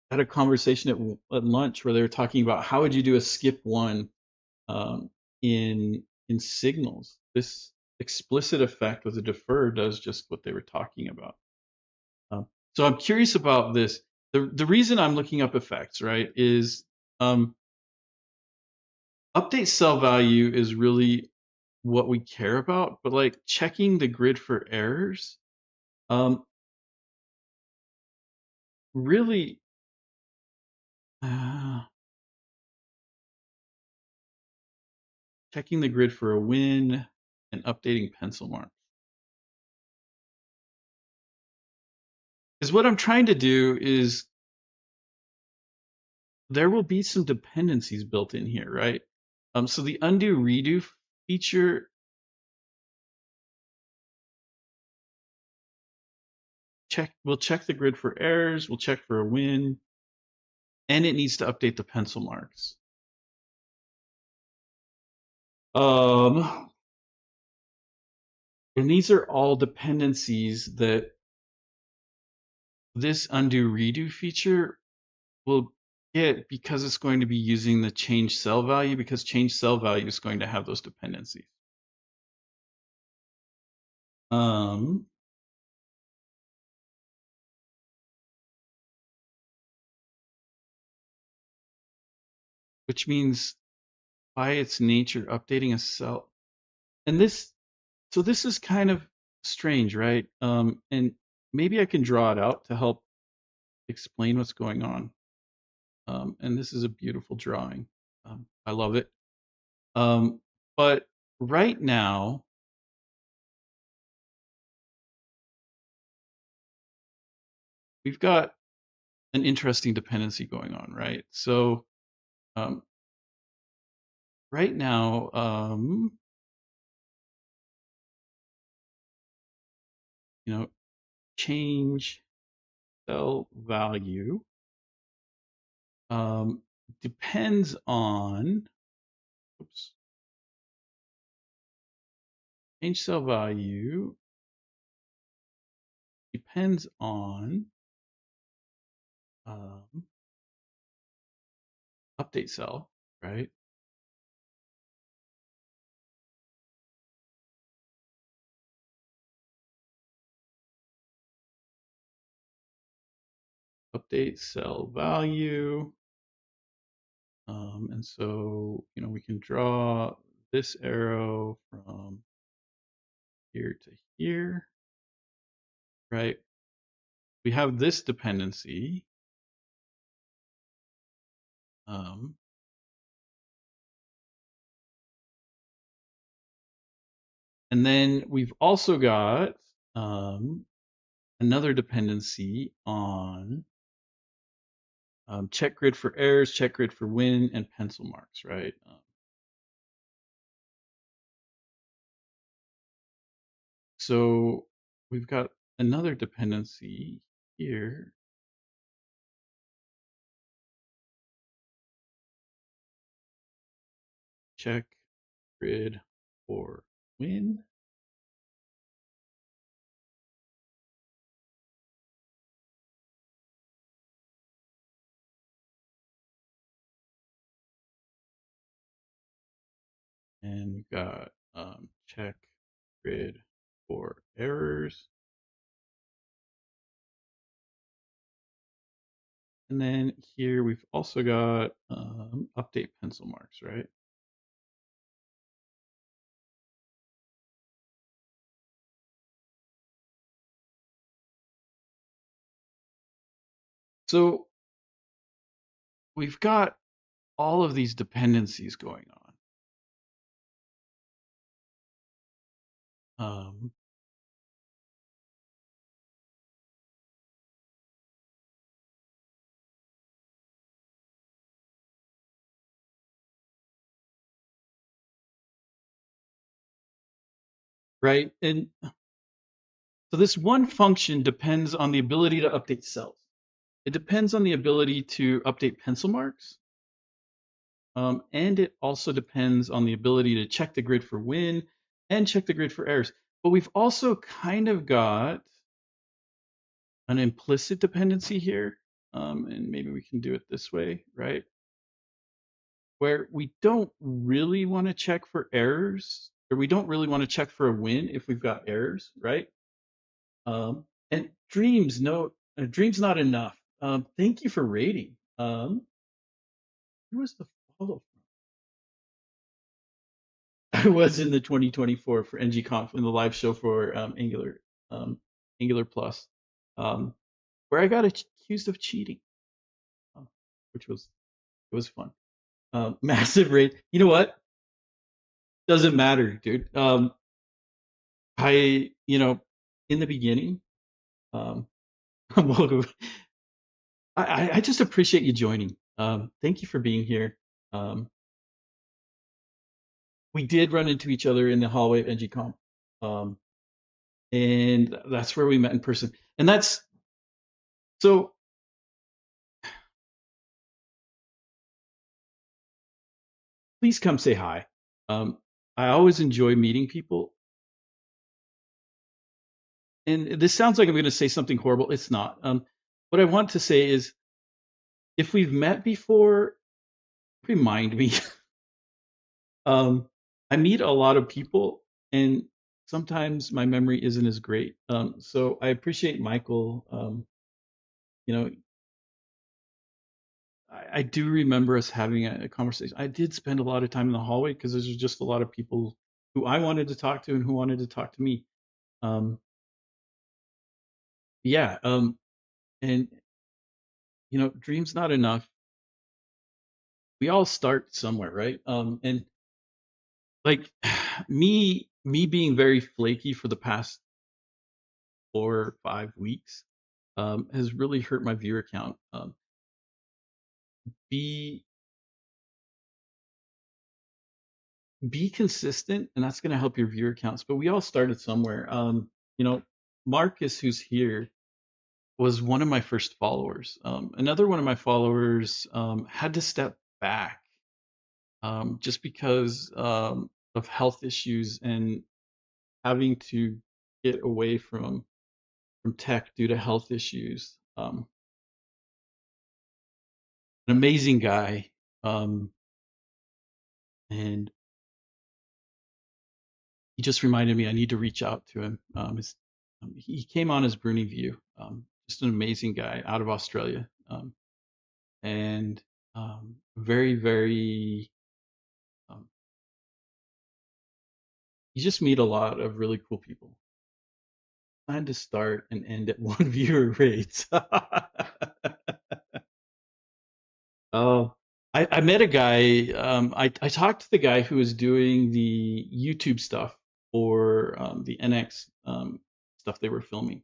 at a conversation at lunch where they were talking about how would you do a skip one um, in signals. This explicit effect with a defer does just what they were talking about. Um, so I'm curious about this. The reason I'm looking up effects, right, is um, update cell value is really what we care about, but like checking the grid for errors, um, really, uh, checking the grid for a win and updating pencil marks. Because what I'm trying to do is there will be some dependencies built in here, right? So the undo redo feature, we'll check the grid for errors, we'll check for a win, and it needs to update the pencil marks. Um, and these are all dependencies that this undo redo feature will get because it's going to be using the change cell value, because change cell value is going to have those dependencies. Um, which means by its nature, updating a cell, and this is kind of strange, right? And maybe I can draw it out to help explain what's going on. And this is a beautiful drawing. I love it. But right now, we've got an interesting dependency going on, right? So um, right now, you know, change cell value um, depends on, oops, change cell value depends on um, update cell, right? Update cell value. And so, we can draw this arrow from here to here, right? We have this dependency. Um, and then we've also got another dependency on check grid for errors, check grid for win, and pencil marks, right? So we've got another dependency here. Check grid for win. And we've got check grid for errors. And then here we've also got update pencil marks, right? So we've got all of these dependencies going on. Right? And so this one function depends on the ability to update cells. It depends on the ability to update pencil marks. And it also depends on the ability to check the grid for win and check the grid for errors. But we've also kind of got an implicit dependency here. And maybe we can do it this way, right? Where we don't really want to check for errors, or we don't really want to check for a win if we've got errors, right? And dreams, no, dreams not enough. Thank you for rating. Who was the follow from? I was in the 2024 for NGConf in the live show for um, Angular Plus, um, where I got accused of cheating, um, which was it was fun. Massive rate. You know what? Doesn't matter, dude. In the beginning, um, welcome. I just appreciate you joining. Thank you for being here. Um, we did run into each other in the hallway of NGConf. Um, and that's where we met in person. And that's so please come say hi. Um, I always enjoy meeting people. And this sounds like I'm going to say something horrible. It's not. What I want to say is if we've met before, remind me. um, I meet a lot of people, and sometimes my memory isn't as great. So I appreciate Michael. You know, I do remember us having a conversation. I did spend a lot of time in the hallway because there's just a lot of people who I wanted to talk to and who wanted to talk to me. Um, yeah, and dreams not enough. We all start somewhere, right? And like me being very flaky for the past 4 or 5 weeks has really hurt my viewer count. Be be consistent, and that's going to help your viewer counts. But we all started somewhere. You know, Marcus, who's here, was one of my first followers. Another one of my followers had to step back just because of health issues and having to get away from tech due to health issues. An amazing guy, um, and he just reminded me I need to reach out to him. He came on as Bruni View, just an amazing guy out of Australia, and very, very. Um, you just meet a lot of really cool people. Plan to start and end at one viewer rate. Oh, I met a guy. I talked to the guy who was doing the YouTube stuff for the NX stuff they were filming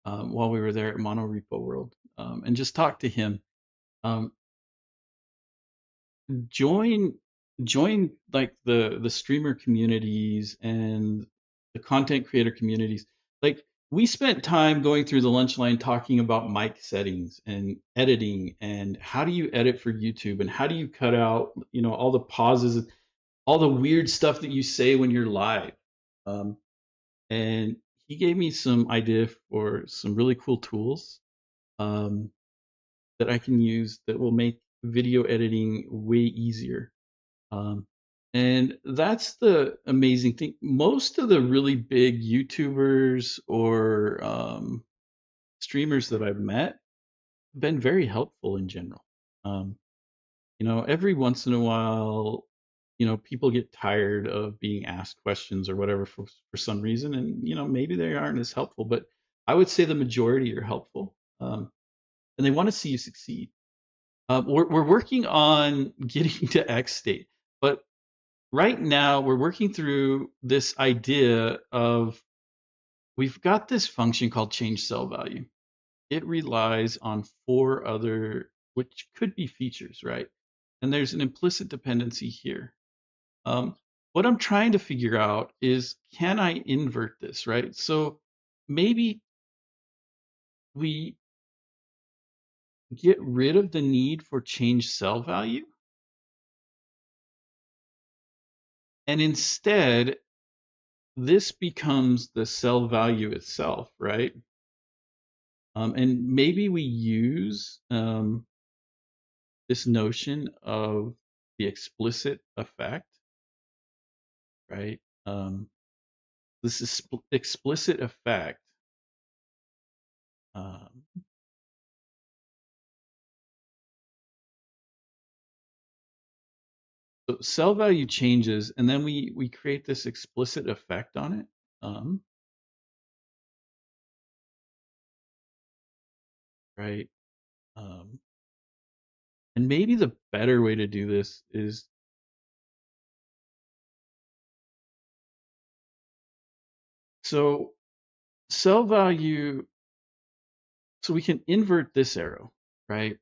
while we were there at Mono Repo World, and just talked to him. Um, join join like the streamer communities and the content creator communities. Like we spent time going through the lunch line talking about mic settings and editing and how do you edit for YouTube and how do you cut out, all the pauses, all the weird stuff that you say when you're live. Um, and he gave me some idea for some really cool tools um, that I can use that will make video editing way easier. Um, and that's the amazing thing. Most of the really big YouTubers or streamers that I've met have been very helpful in general. Um, every once in a while, people get tired of being asked questions or whatever for some reason, and maybe they aren't as helpful. But I would say the majority are helpful, and they want to see you succeed. We're working on getting to xState, but right now we're working through this idea of we've got this function called change cell value. It relies on four other, which could be features, right? And there's an implicit dependency here. What I'm trying to figure out is, can I invert this, right? So maybe we get rid of the need for change cell value, and instead this becomes the cell value itself, right? And maybe we use this notion of the explicit effect, right? This is explicit effect. Um, so cell value changes, and then we create this explicit effect on it. Right? Um, and maybe the better way to do this is so cell value. So we can invert this arrow, right?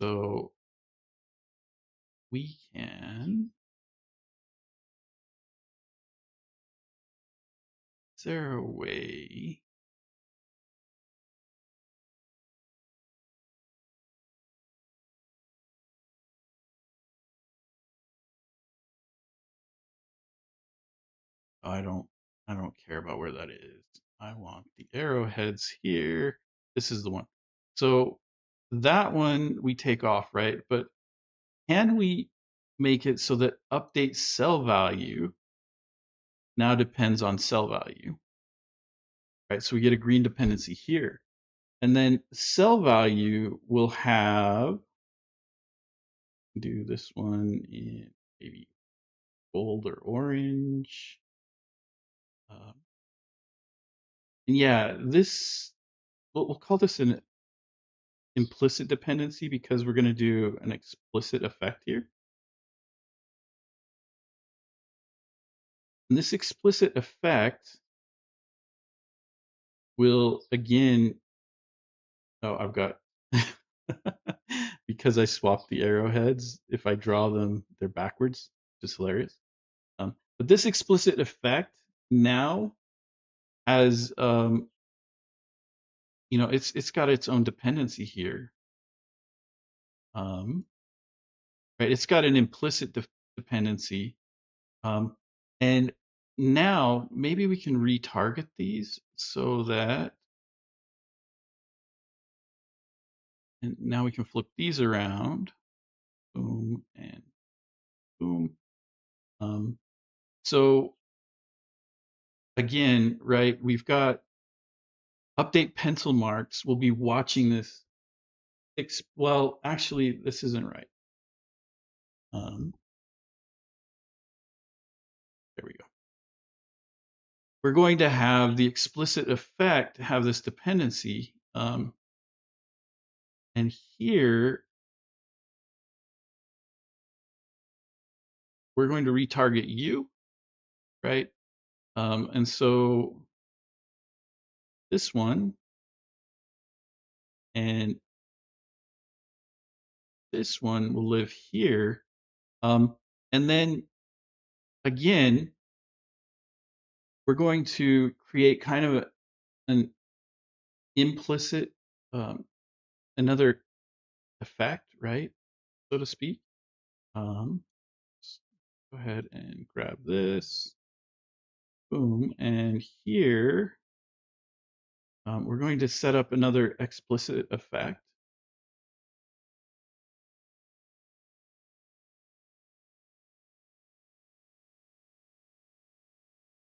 So we can. Is there a way? I don't I don't care about where that is. I want the arrowheads here. This is the one. So that one we take off, right? But can we make it so that update cell value now depends on cell value, right? So we get a green dependency here. And then cell value will have, do this one in maybe gold or orange. Um, and yeah, this, we'll call this an implicit dependency because we're going to do an explicit effect here. And this explicit effect will again, oh, I've got, because I swapped the arrowheads, if I draw them, they're backwards, which is hilarious. But this explicit effect now has it's got its own dependency here. Right, it's got an implicit dependency. And now maybe we can retarget these so that, and now we can flip these around. Boom and boom. So again, right, we've got update pencil marks. We'll be watching this. Well, actually, this isn't right. There we go. We're going to have the explicit effect have this dependency. And here, we're going to retarget you, right? And so this one and this one will live here. And then again, we're going to create kind of an implicit, another effect, right? So to speak. Let's go ahead and grab this. Boom. And here, we're going to set up another explicit effect.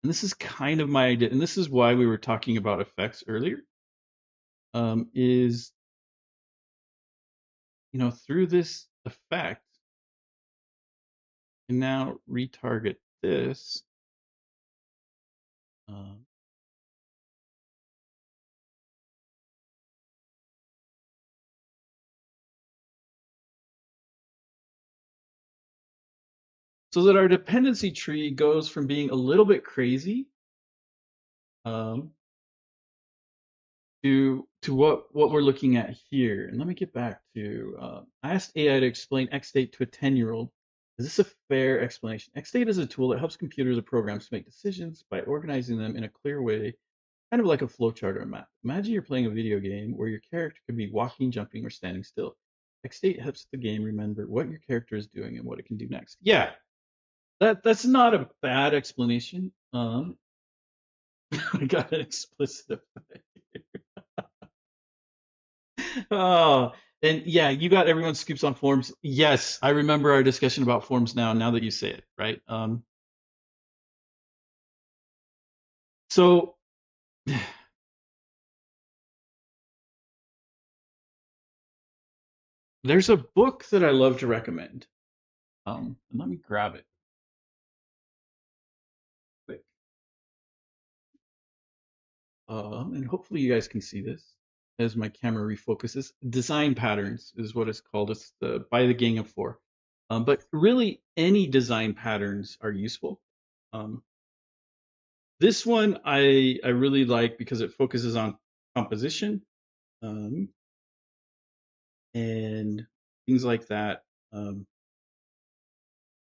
And this is kind of my idea, and this is why we were talking about effects earlier, is, through this effect, and now retarget this. So that our dependency tree goes from being a little bit crazy to what we're looking at here. And let me get back to, I asked AI to explain xState to a 10-year-old. Is this a fair explanation? xState is a tool that helps computers or programs to make decisions by organizing them in a clear way, kind of like a flowchart or a map. Imagine you're playing a video game where your character could be walking, jumping, or standing still. xState helps the game remember what your character is doing and what it can do next. Yeah, that's not a bad explanation. I got an explicit effect. Oh, and yeah, you got everyone scoops on forms. Yes, I remember our discussion about forms now that you say it, right? So there's a book that I love to recommend. And let me grab it quick. And hopefully you guys can see this as my camera refocuses. Design Patterns is what it's called. It's by the Gang of Four. But really, any design patterns are useful. This one I really like because it focuses on composition and things like that.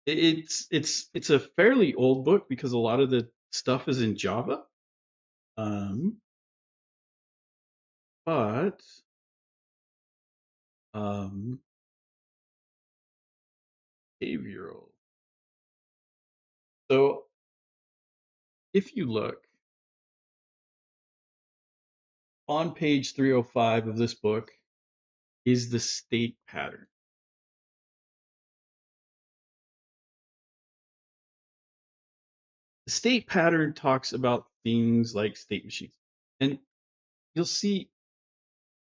It's a fairly old book because a lot of the stuff is in Java. But behavioral. So if you look on page 305 of this book is the state pattern. The state pattern talks about things like state machines. And you'll see,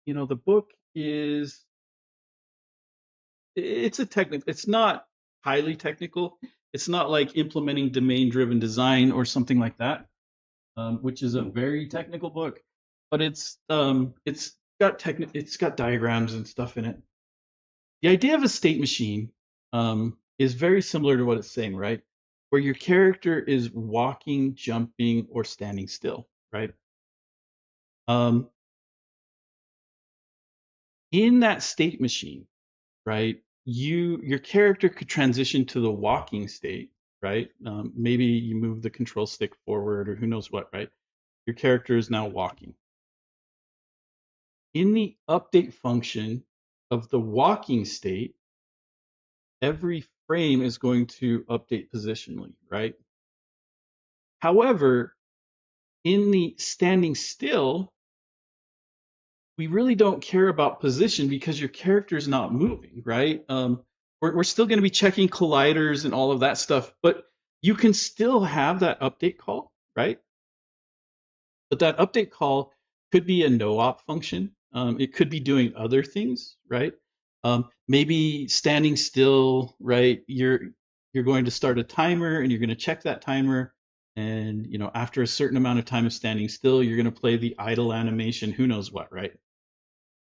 the book is, it's not highly technical. It's not like implementing domain-driven design or something like that, which is a very technical book. But it's got diagrams and stuff in it. The idea of a state machine is very similar to what it's saying, right? Where your character is walking, jumping, or standing still, right? In that state machine, right, your character could transition to the walking state, right? Maybe you move the control stick forward or who knows what, right? your character is now walking. In the update function of the walking state, every frame is going to update positionally, right? However, in the standing still, we really don't care about position because your character is not moving, right? We're still going to be checking colliders and all of that stuff, but you can still have that update call, right? But that update call could be a no-op function. It could be doing other things, right? Maybe standing still, right? You're going to start a timer and you're going to check that timer, and after a certain amount of time of standing still, you're going to play the idle animation. Who knows what, right?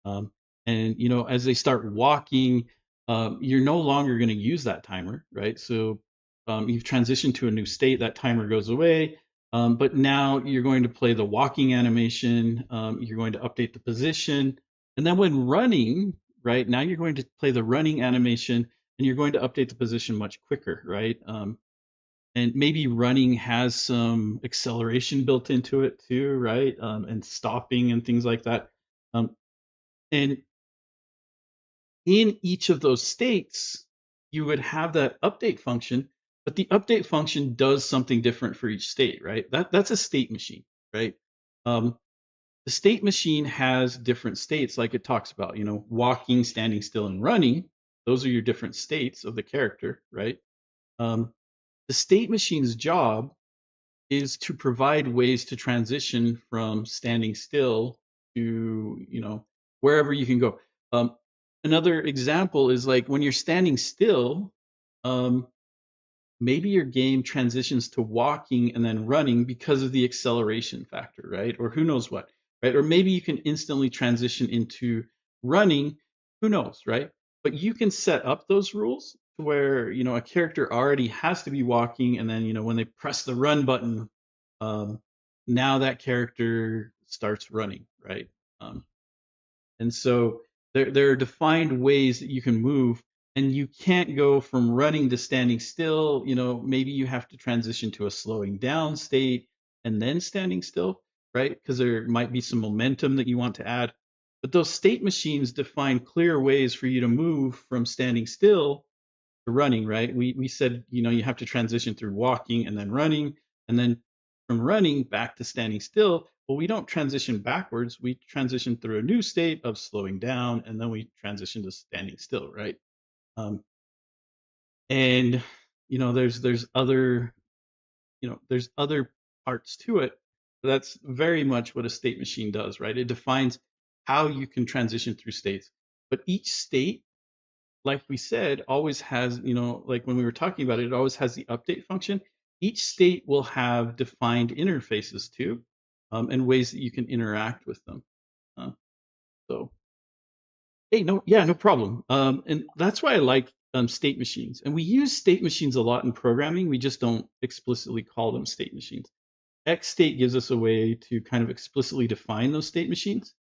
Um, and as they start walking, you're no longer going to use that timer, right? So you've transitioned to a new state. That timer goes away, but now you're going to play the walking animation. You're going to update the position, and then when running, right now you're going to play the running animation, and you're going to update the position much quicker, right? And maybe running has some acceleration built into it too, right? And stopping and things like that. And in each of those states, you would have that update function, but the update function does something different for each state, right? That's a state machine, right? Um, the state machine has different states, like it talks about, walking, standing still, and running. Those are your different states of the character, right? The state machine's job is to provide ways to transition from standing still to wherever you can go. Another example is like when you're standing still, um, maybe your game transitions to walking and then running because of the acceleration factor, right? Or who knows what, right? Or maybe you can instantly transition into running, who knows, right? But you can set up those rules to where, a character already has to be walking, and then, when they press the run button, um, now that character starts running, right? Um, and so there are defined ways that you can move, and you can't go from running to standing still. Maybe you have to transition to a slowing down state and then standing still, right? Because there might be some momentum that you want to add. But those state machines define clear ways for you to move from standing still to running, right? We said, you have to transition through walking and then running, and then from running back to standing still. Well, we don't transition backwards. We transition through a new state of slowing down, and then we transition to standing still, right? Um, and there's other parts to it. That's very much what a state machine does, right? It defines how you can transition through states, but each state, like we said, always has, like when we were talking about it, it always has the update function. Each state will have defined interfaces too, and ways that you can interact with them. Uh, so, hey, no, yeah, no problem. And that's why I like state machines. And we use state machines a lot in programming. We just don't explicitly call them state machines. xState gives us a way to kind of explicitly define those state machines,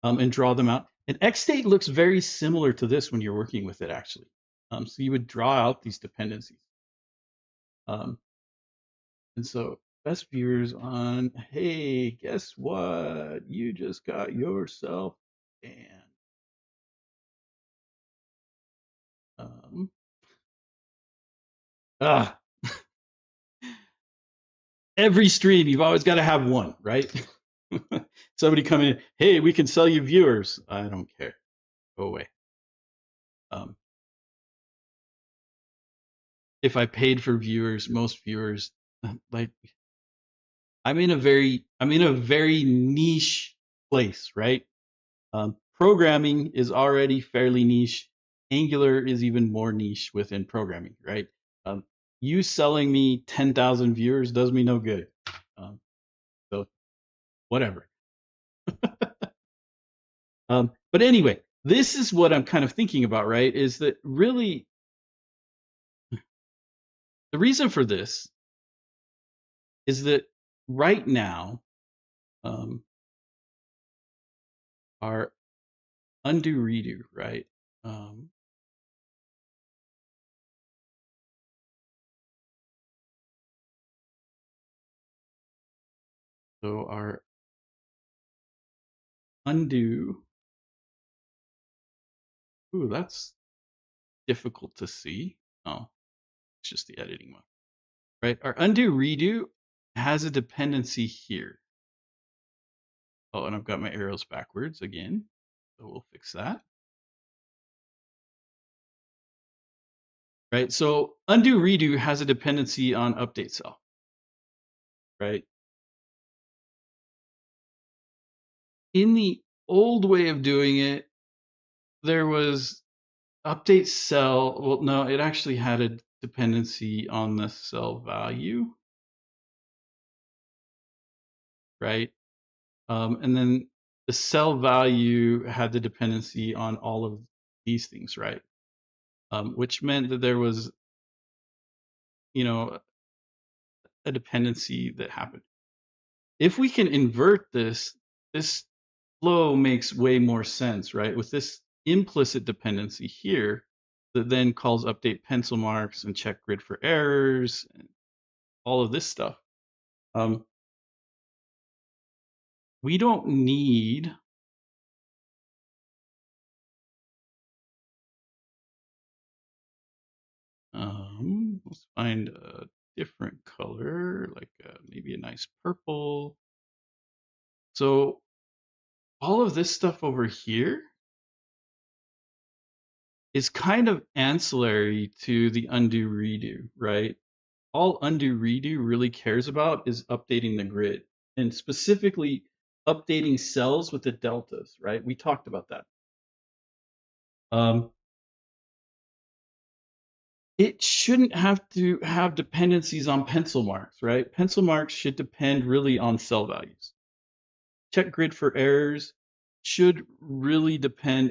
and draw them out. And xState looks very similar to this when you're working with it, actually. So you would draw out these dependencies. Um, and so best viewers on, hey, guess what? You just got yourself banned. Um, ah, every stream, you've always got to have one, right? Somebody come in, hey, we can sell you viewers. I don't care. Go away. Um, if I paid for viewers, most viewers, like, I'm in a very niche place, right? Programming is already fairly niche. Angular is even more niche within programming, right? Um, you selling me 10,000 viewers does me no good. So whatever. But anyway, this is what I'm kind of thinking about, right? Is that really the reason for this is that right now, um, our undo redo, right? Um, so our undo. Ooh, that's difficult to see. Oh, it's just the editing mode, right? Our undo redo has a dependency here. Oh, and I've got my arrows backwards again, so we'll fix that. Right, so undo redo has a dependency on update cell, right? In the old way of doing it, there was update cell. Well, no, it actually had a dependency on the cell value, right? And then the cell value had the dependency on all of these things, right? Which meant that there was, you know, a dependency that happened. If we can invert this, this flow makes way more sense, right? With this implicit dependency here that then calls update pencil marks and check grid for errors and all of this stuff. We don't need let's find a different color, like maybe a nice purple. So all of this stuff over here is kind of ancillary to the undo redo, right? All undo redo really cares about is updating the grid and specifically updating cells with the deltas, right? We talked about that. It shouldn't have to have dependencies on pencil marks, right? Pencil marks should depend really on cell values. Check grid for errors should really depend,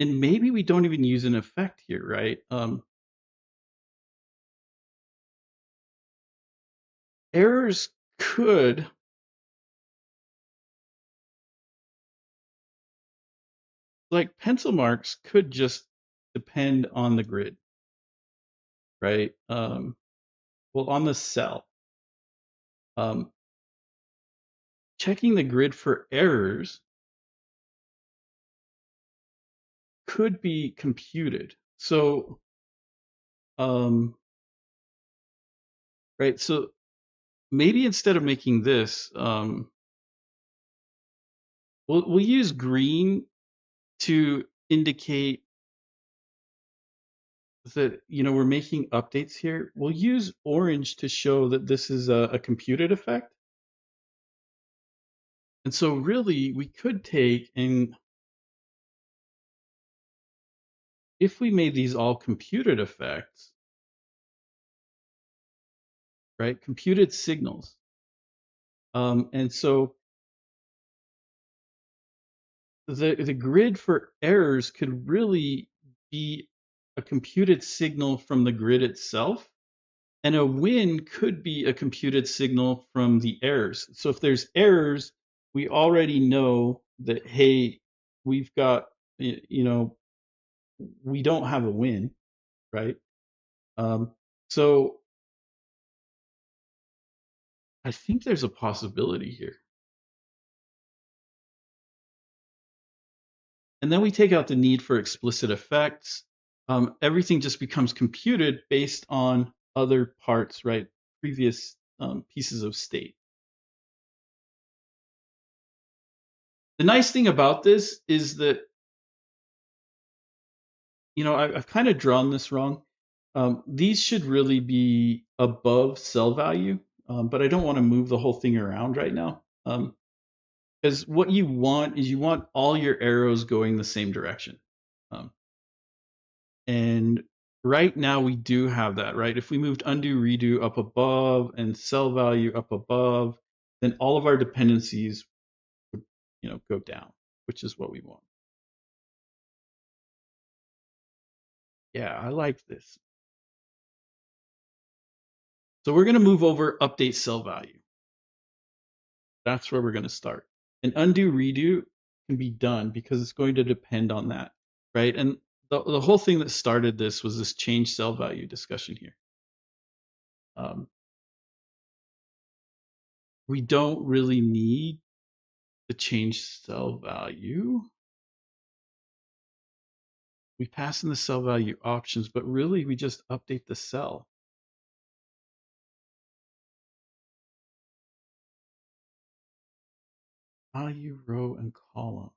and maybe we don't even use an effect here, right? Errors could, like pencil marks could just depend on the grid, right? Well, on the cell. Checking the grid for errors could be computed. So, right, so maybe instead of making this, we'll use green to indicate that we're making updates here. We'll use orange to show that this is a computed effect. And so really we could take, and if we made these all computed effects, right, computed signals. And so the grid for errors could really be a computed signal from the grid itself, and a win could be a computed signal from the errors. So if there's errors, we already know that, hey, we've got, we don't have a win, right? So I think there's a possibility here. And then we take out the need for explicit effects. Everything just becomes computed based on other parts, right? Previous pieces of state. The nice thing about this is that, I've kind of drawn this wrong. These should really be above cell value, but I don't want to move the whole thing around right now. Because what you want is you want all your arrows going the same direction. And right now we do have that, right? If we moved undo redo up above and cell value up above, then all of our dependencies would, go down, which is what we want. Yeah, I like this. So we're going to move over update cell value. That's where we're going to start. And undo redo can be done because it's going to depend on that, right? And the whole thing that started this was this change cell value discussion here. We don't really need to change cell value. We pass in the cell value options, but really we just update the cell. Value row and column.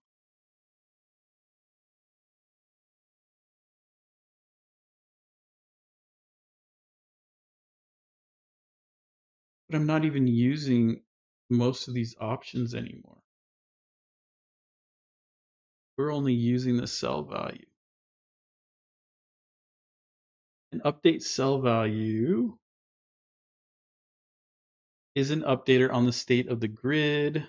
But I'm not even using most of these options anymore. We're only using the cell value. An update cell value is an updater on the state of the grid.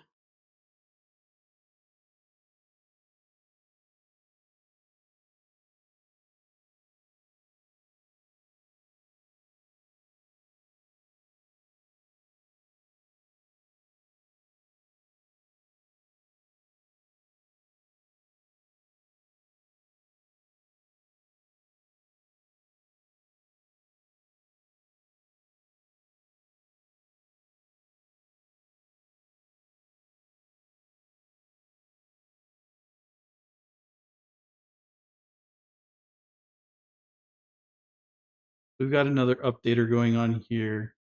We've got another updater going on here.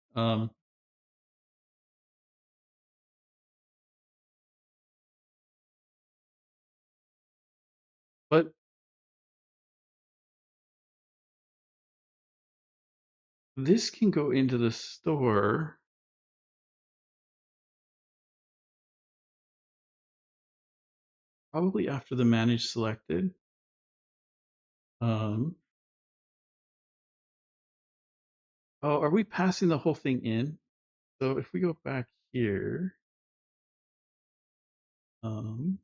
But this can go into the store. Probably after the manage selected. Oh, are we passing the whole thing in? So if we go back here, um,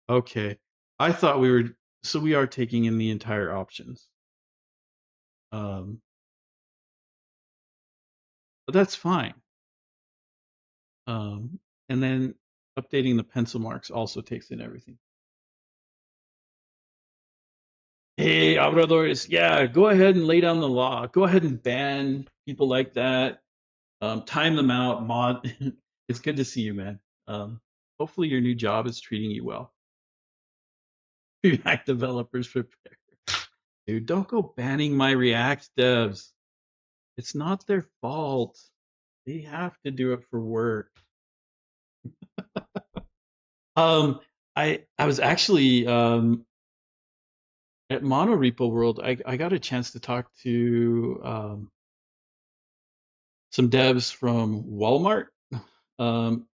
okay. I thought we were, so we are taking in the entire options. Um, but that's fine. And then updating the pencil marks also takes in everything. Hey, Obradores, yeah, go ahead and lay down the law. Go ahead and ban people like that. Time them out, mod. It's good to see you, man. Hopefully your new job is treating you well. React developers prepare. Dude, don't go banning my React devs. It's not their fault. They have to do it for work. Um, I was actually at Monorepo World. I got a chance to talk to some devs from Walmart, um,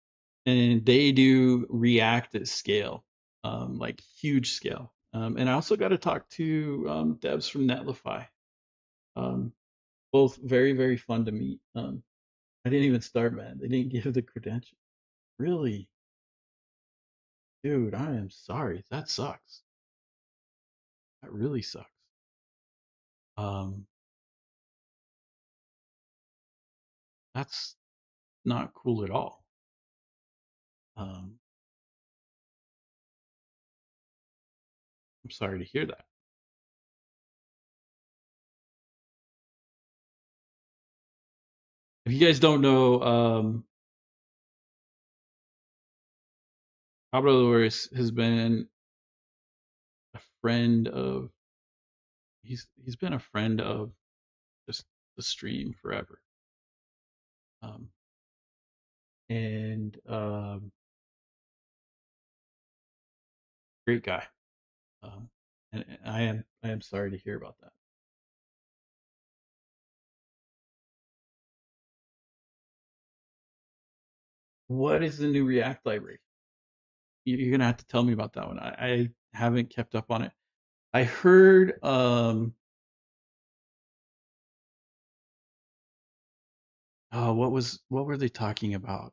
and they do React at scale, like huge scale. And I also got to talk to devs from Netlify. Um, both very, very fun to meet. I didn't even start, man. They didn't give the credential. Really? Dude, I am sorry. That sucks. That really sucks. Um, that's not cool at all. Um, I'm sorry to hear that. If you guys don't know, Pablo Lores has been a friend of he's been a friend of just the stream forever. Um, and great guy. And I am sorry to hear about that. What is the new React library? You're gonna have to tell me about that one. I haven't kept up on it. I heard what were they talking about?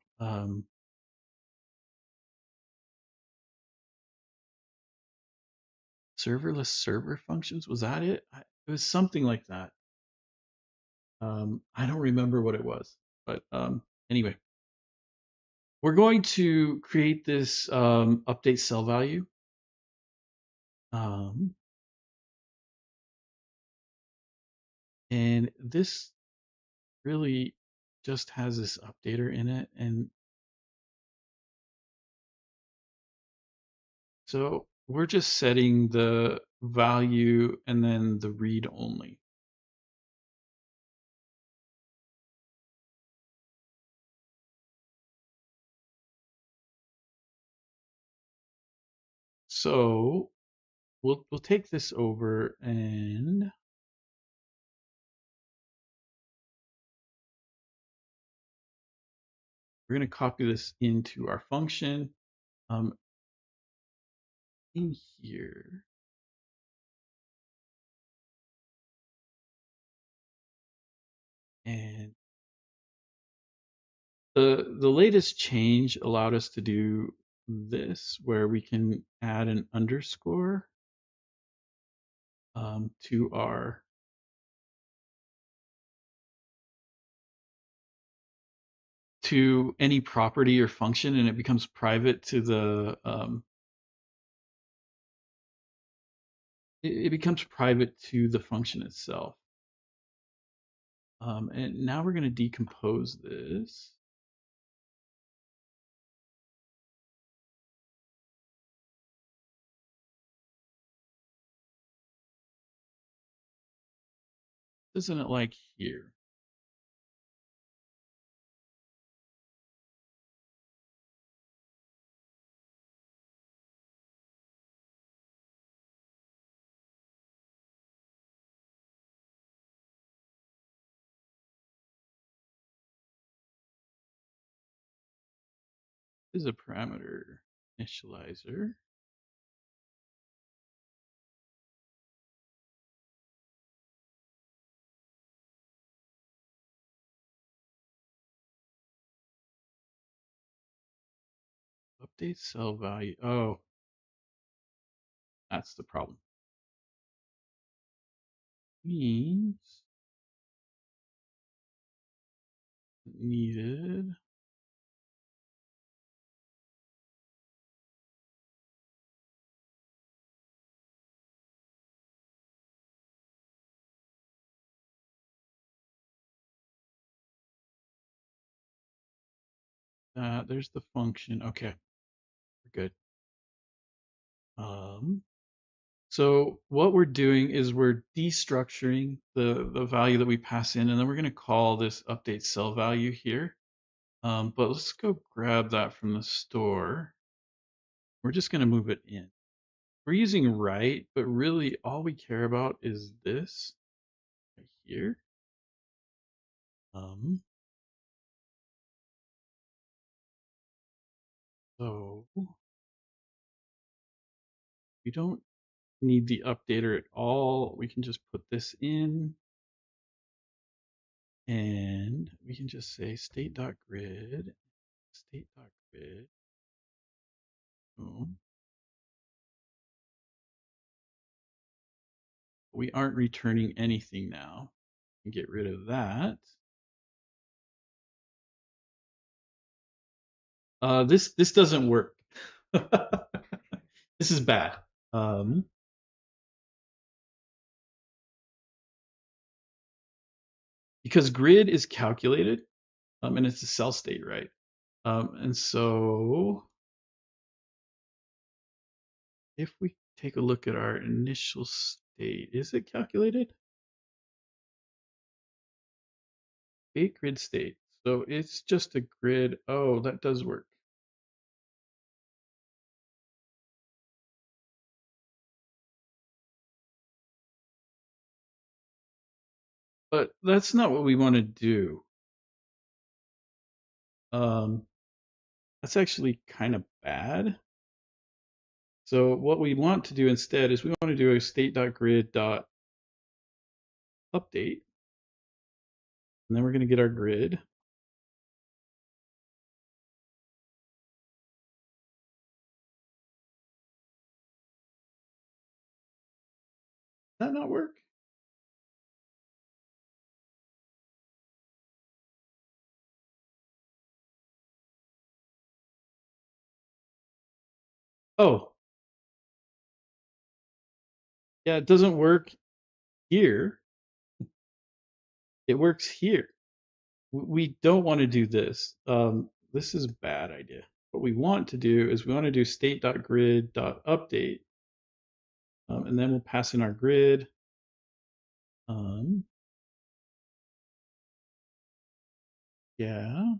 Serverless server functions, was that it? It was something like that. I don't remember what it was, but anyway, we're going to create this update cell value. Um, and this really just has this updater in it, and So we're just setting the value and then the read only. So we'll take this over and we're going to copy this into our function in here. And the latest change allowed us to do this, where we can add an underscore to our to any property or function, and it becomes private to the it becomes private to the function itself. And now we're going to decompose this. Isn't it like here? This is a parameter initializer. Update cell value. Oh, that's the problem. Means needed. There's the function. Okay, we're good. So what we're doing is we're destructuring the value that we pass in, and then we're going to call this update cell value here. But let's go grab that from the store. We're just going to move it in. We're using write, but really all we care about is this right here. So we don't need the updater at all. We can just put this in, and we can just say state.grid, state.grid. Boom. We aren't returning anything now. Get rid of that. This doesn't work. This is bad. Because grid is calculated, and it's a cell state, right? And so if we take a look at our initial state, is it calculated? State grid state. So it's just a grid. Oh, that does work. But that's not what we want to do. That's actually kind of bad. So what we want to do instead is we want to do a state.grid.update. And then we're going to get our grid. Does that not work? Oh, yeah, it doesn't work here. It works here. We don't want to do this. This is a bad idea. what we want to do is we want to do state.grid.update, and then we'll pass in our grid. Yeah.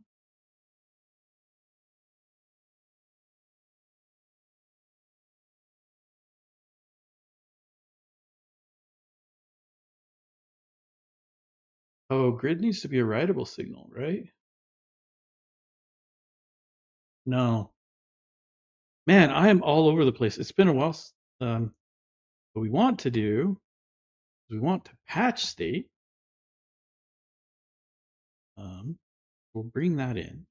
Oh, grid needs to be a writable signal, right? No. Man, I am all over the place. It's been a while. What we want to do is we want to patch state. We'll bring that in.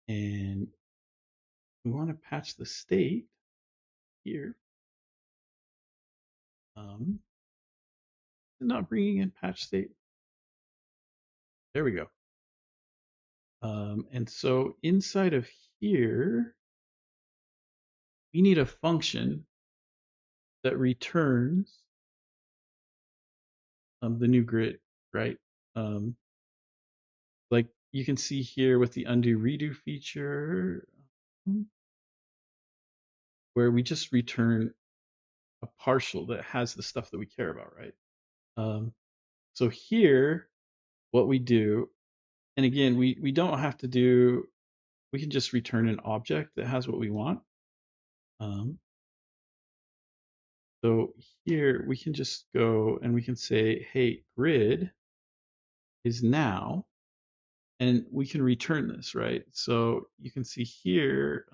And we want to patch the state here. Not bringing in patch state. There we go. And so inside of here, we need a function that returns the new grid, right? Like you can see here with the undo redo feature, where we just return a partial that has the stuff that we care about, right? So here, what we do, and again, we don't have to do, we can just return an object that has what we want. So here we can just go and we can say, hey, grid is now, and we can return this, right? So you can see here,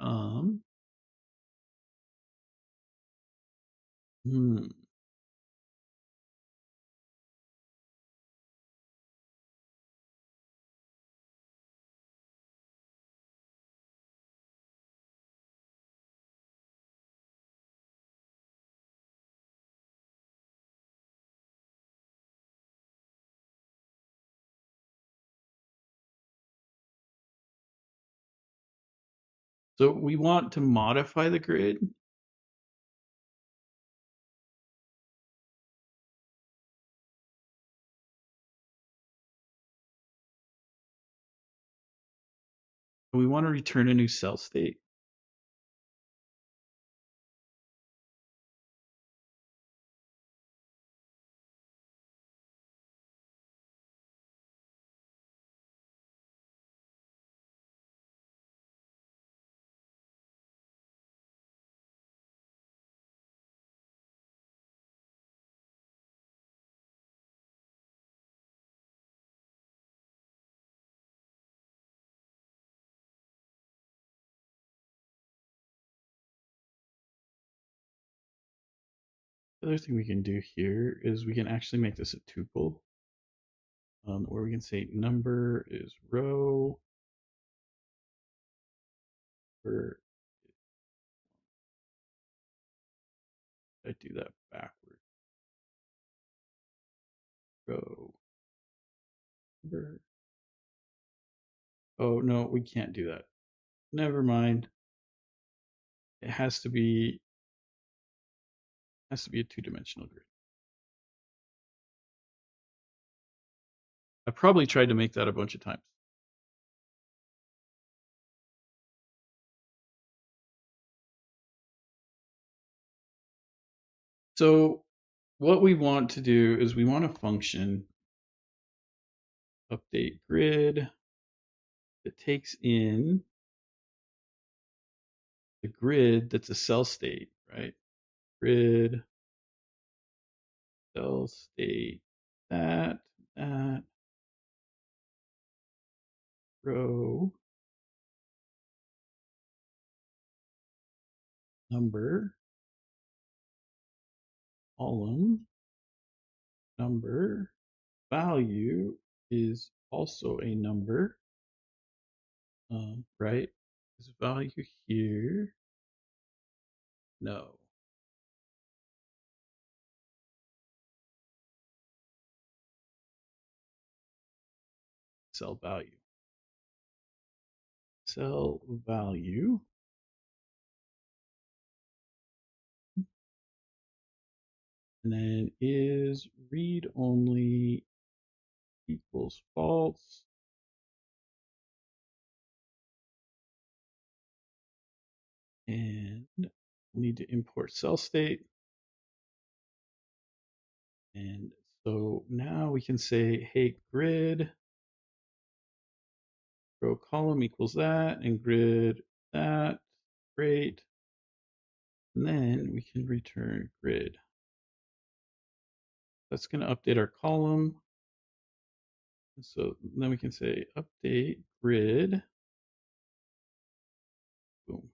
so we want to modify the grid. We want to return a new cell state. The other thing we can do here is we can actually make this a tuple, where we can say number is row, or I do that backward. Row number. Oh no, we can't do that. Never mind. It has to be a two-dimensional grid. I probably tried to make that a bunch of times. So what we want to do is we want a function update grid that takes in the grid that's a cell state, right? Grid, cell state, that, row, number, column, number, value is also a number, right? Is value here? No. Cell value. Cell value. And then is read only equals false. And we need to import cell state. And so now we can say, hey, grid row column equals that, and grid that. Great. And then we can return grid. That's going to update our column. So then we can say update grid. Boom.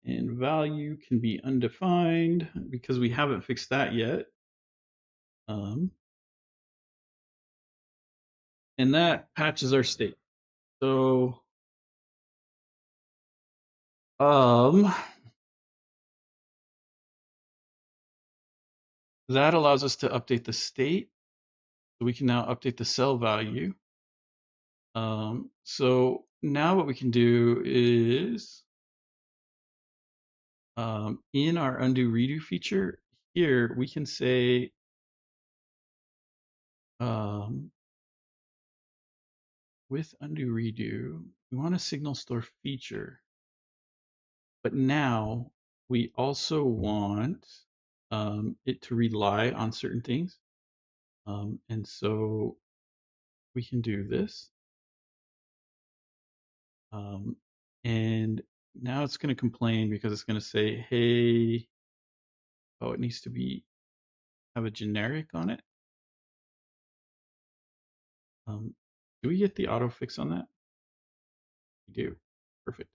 And value can be undefined because we haven't fixed that yet. And that patches our state. So that allows us to update the state. So we can now update the cell value. So now what we can do is in our undo redo feature here, we can say with undo redo, we want a signal store feature. But now we also want it to rely on certain things. And so we can do this. And now it's going to complain because it's going to say, hey, oh, it needs to have a generic on it. Do we get the auto fix on that? We do. Perfect.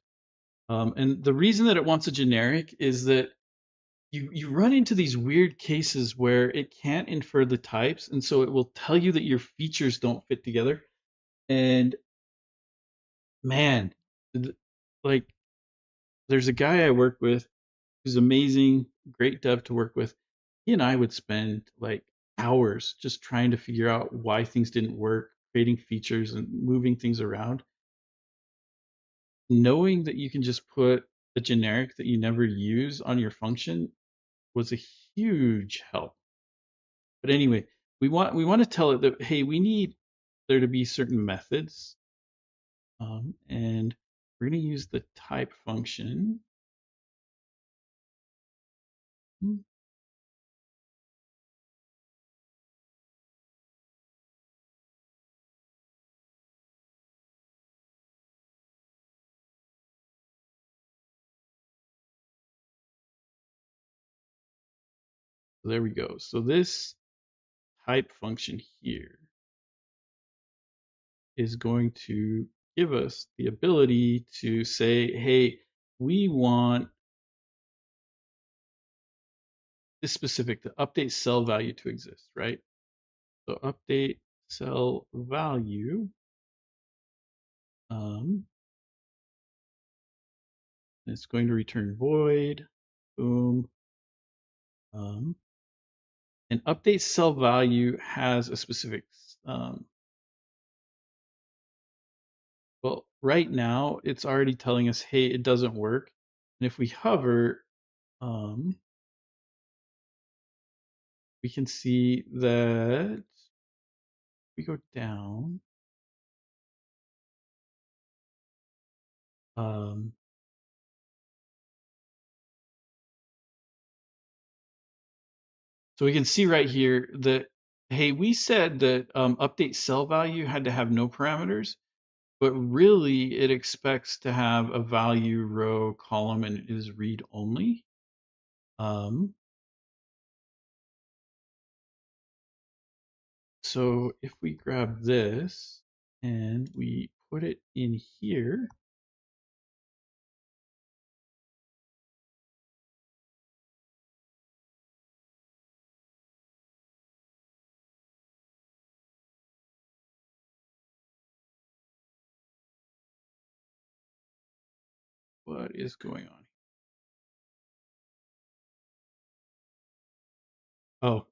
And the reason that it wants a generic is that you run into these weird cases where it can't infer the types, and so it will tell you that your features don't fit together. And man, like there's a guy I work with who's amazing, great dev to work with. He and I would spend like hours just trying to figure out why things didn't work, creating features and moving things around. Knowing that you can just put a generic that you never use on your function was a huge help. But anyway, we want to tell it that hey, we need there to be certain methods, and we're going to use the type function. So there we go. So this type function here is going to give us the ability to say, hey, we want this specific to update cell value to exist, right? So update cell value. It's going to return void. Boom. And update cell value has a specific, well, right now it's already telling us, hey, it doesn't work. And if we hover, we can see that we go down. So we can see right here that, hey, we said that update cell value had to have no parameters, but really it expects to have a value row column and it is read only. So if we grab this and we put it in here, what is going on? Oh,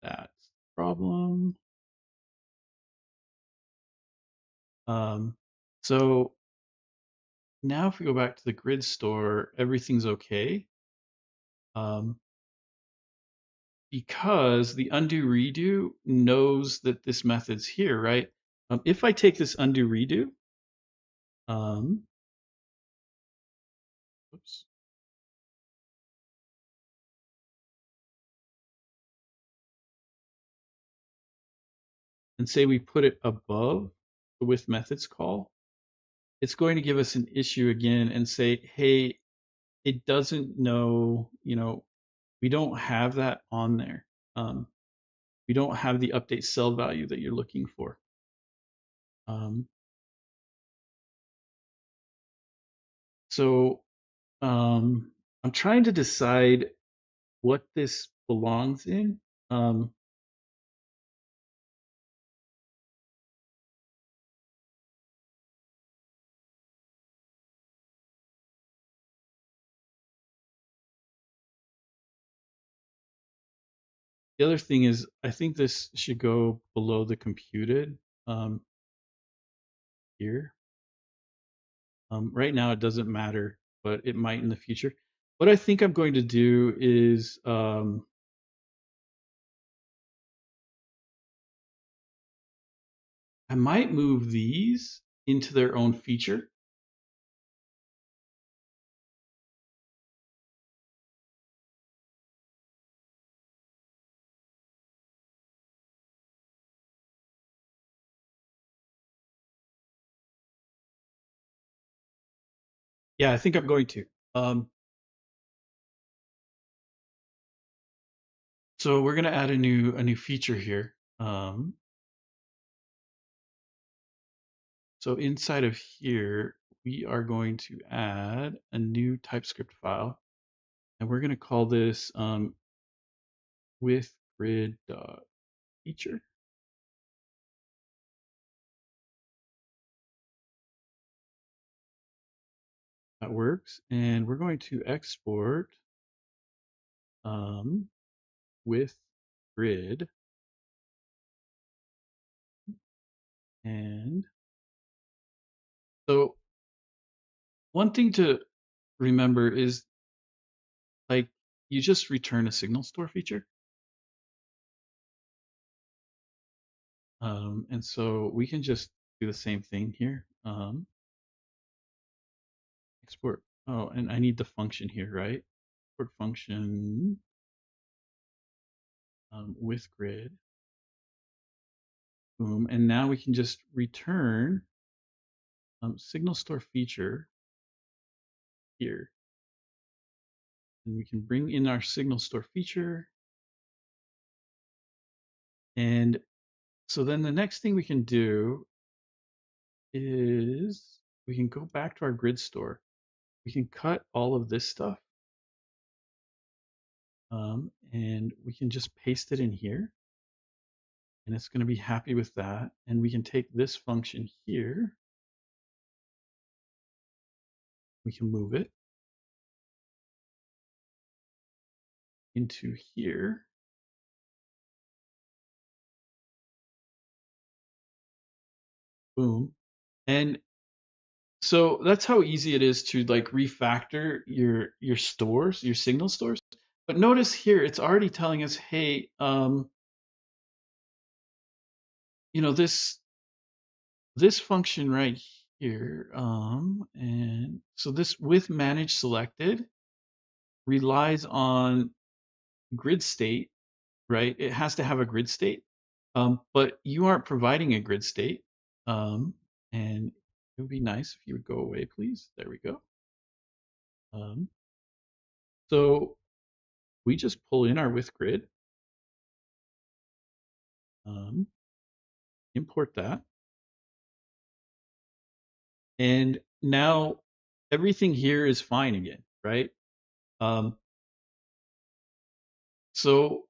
that's the problem. So now if we go back to the grid store, everything's okay. um, because the undo redo knows that this method's here, right? If I take this undo redo, um, oops, and say we put it above the with methods call, it's going to give us an issue again and say, hey, it doesn't know, we don't have that on there. We don't have the update cell value that you're looking for. Um, so I'm trying to decide what this belongs in. Um, the other thing is, I think this should go below the computed um, here. Right now, it doesn't matter, but it might in the future. What I think I'm going to do is I might move these into their own feature. Yeah, I think I'm going to. Um, so we're going to add a new feature here. So inside of here, we are going to add a new TypeScript file, and we're going to call this with grid feature. That works, and we're going to export with grid, and so one thing to remember is like you just return a signal store feature. And so we can just do the same thing here. Export. Oh, and I need the function here, right? Export function with grid. Boom. And now we can just return signal store feature here. And we can bring in our signal store feature. And so then the next thing we can do is we can go back to our grid store. We can cut all of this stuff. And we can just paste it in here. And it's going to be happy with that. And we can take this function here. We can move it into here. Boom. And so that's how easy it is to like refactor your stores, your signal stores. But notice here, it's already telling us, hey, this function right here, and so this with manage selected relies on grid state, right? It has to have a grid state, but you aren't providing a grid state, and it would be nice if you would go away, please. There we go. So we just pull in our with grid, import that, and now everything here is fine again, right? Um, so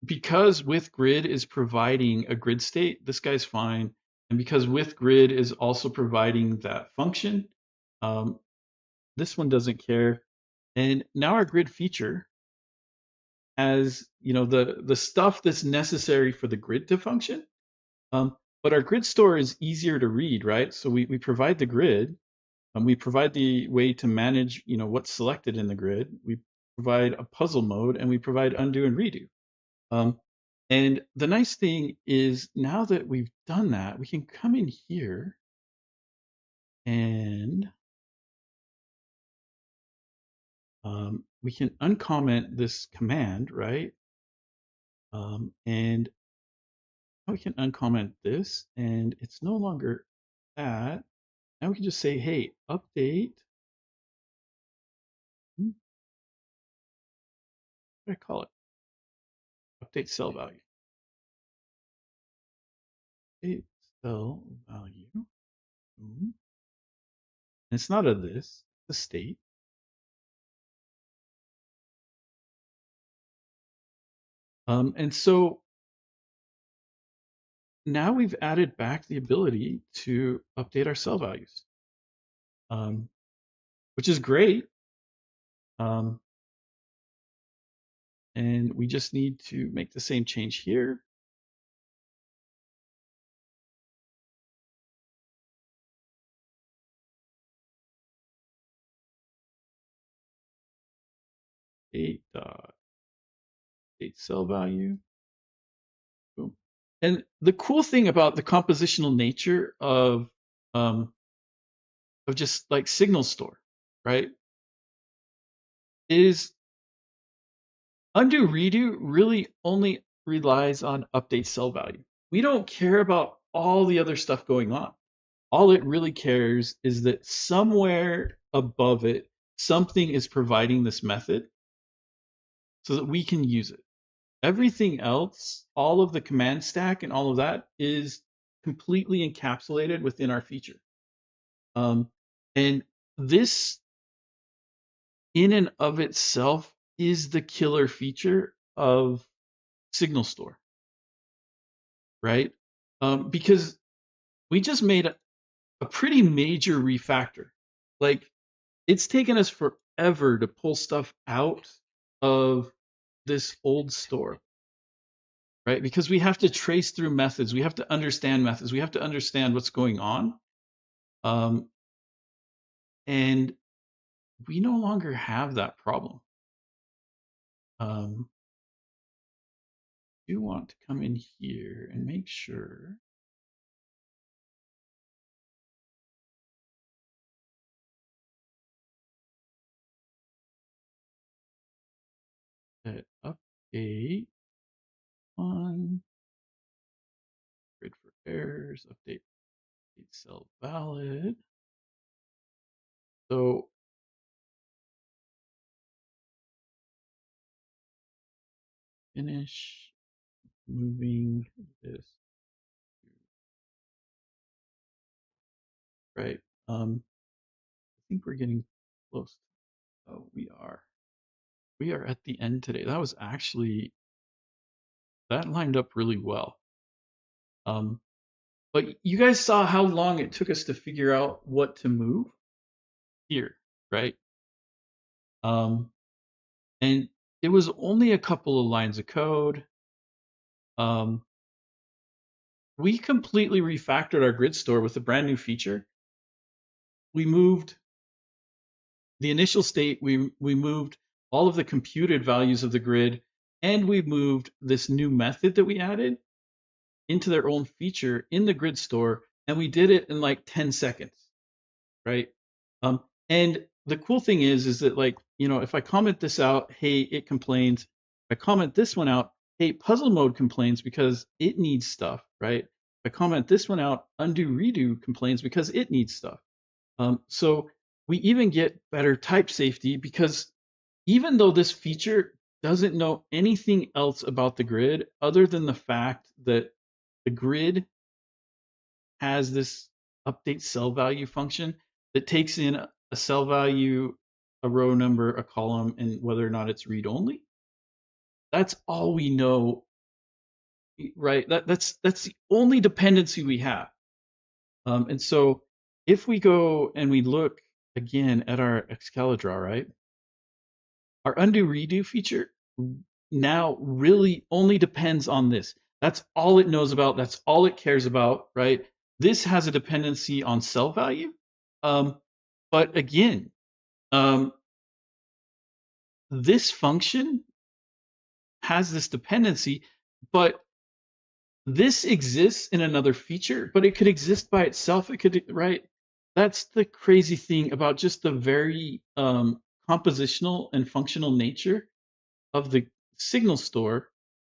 because with grid is providing a grid state, this guy's fine. And because with grid is also providing that function, this one doesn't care. And now our grid feature has, the stuff that's necessary for the grid to function. But our grid store is easier to read, right? So we provide the grid, we provide the way to manage, what's selected in the grid. We provide a puzzle mode, and we provide undo and redo. Um, and the nice thing is now that we've done that, we can come in here and we can uncomment this command, right? And we can uncomment this, and it's no longer that. Now we can just say, hey, update. What do I call it? Update cell value. Update cell value. And it's not a this, it's a state. And so now we've added back the ability to update our cell values, which is great. And we just need to make the same change here. Update cell value. Boom. And the cool thing about the compositional nature of just like signal store, right, is undo redo really only relies on update cell value. We don't care about all the other stuff going on. All it really cares is that somewhere above it, something is providing this method so that we can use it. Everything else, all of the command stack and all of that is completely encapsulated within our feature. And this in and of itself is the killer feature of Signal Store, right? Because we just made a pretty major refactor. Like, it's taken us forever to pull stuff out of this old store, right? Because we have to trace through methods, we have to understand methods, we have to understand what's going on. And we no longer have that problem. You want to come in here and make sure that update on grid for errors, update cell valid. So finish moving this, right? I think we're getting close. Oh, we are. We are at the end today. That was actually, that lined up really well. But you guys saw how long it took us to figure out what to move here, right? And it was only a couple of lines of code. We completely refactored our grid store with a brand new feature. We moved the initial state, we moved all of the computed values of the grid, and we moved this new method that we added into their own feature in the grid store, and we did it in like 10 seconds, right? And the cool thing is that, like, you know, if I comment this out, hey, it complains. If I comment this one out, hey, puzzle mode complains because it needs stuff, right? If I comment this one out, undo redo complains because it needs stuff. So we even get better type safety because even though this feature doesn't know anything else about the grid other than the fact that the grid has this update cell value function that takes in a cell value, a row number, a column, and whether or not it's read only. That's all we know, right? That's the only dependency we have. And so if we go and we look again at our Excalidraw, right? Our undo redo feature now really only depends on this. That's all it knows about. That's all it cares about, right? This has a dependency on cell value. But again, this function has this dependency, but this exists in another feature, but it could exist by itself. It could, right? That's the crazy thing about just the very compositional and functional nature of the signal store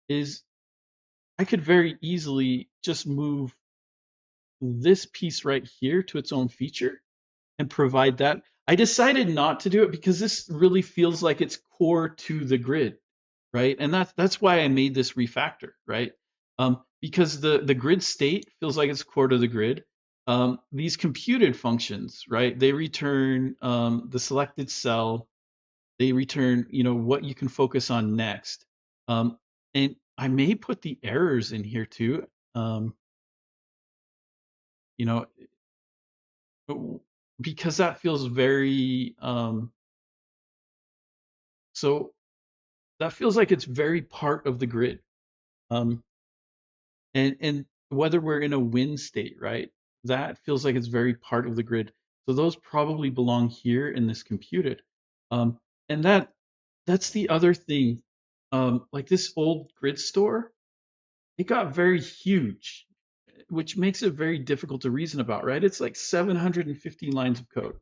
is I could very easily just move this piece right here to its own feature and provide that. I decided not to do it because this really feels like it's core to the grid, right? And that's why I made this refactor, right? Because the grid state feels like it's core to the grid. These computed functions, right? They return the selected cell. They return, what you can focus on next. And I may put the errors in here too. You know, because that feels very so that feels like it's very part of the grid. Um, and whether we're in a win state, right? That feels like it's very part of the grid. So those probably belong here in this computed. Um, and that's the other thing. Like this old grid store, it got very huge, which makes it very difficult to reason about, right? It's like 750 lines of code.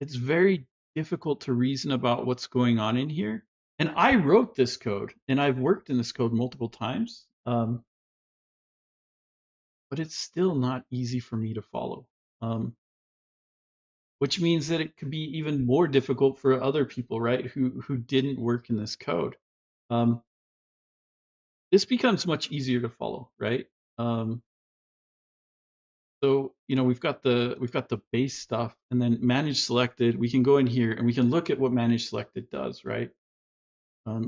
It's very difficult to reason about what's going on in here. And I wrote this code, and I've worked in this code multiple times, but it's still not easy for me to follow, which means that it could be even more difficult for other people, right, who didn't work in this code. Um, this becomes much easier to follow, right? So we've got the base stuff, and then manage selected. We can go in here and we can look at what manage selected does, right?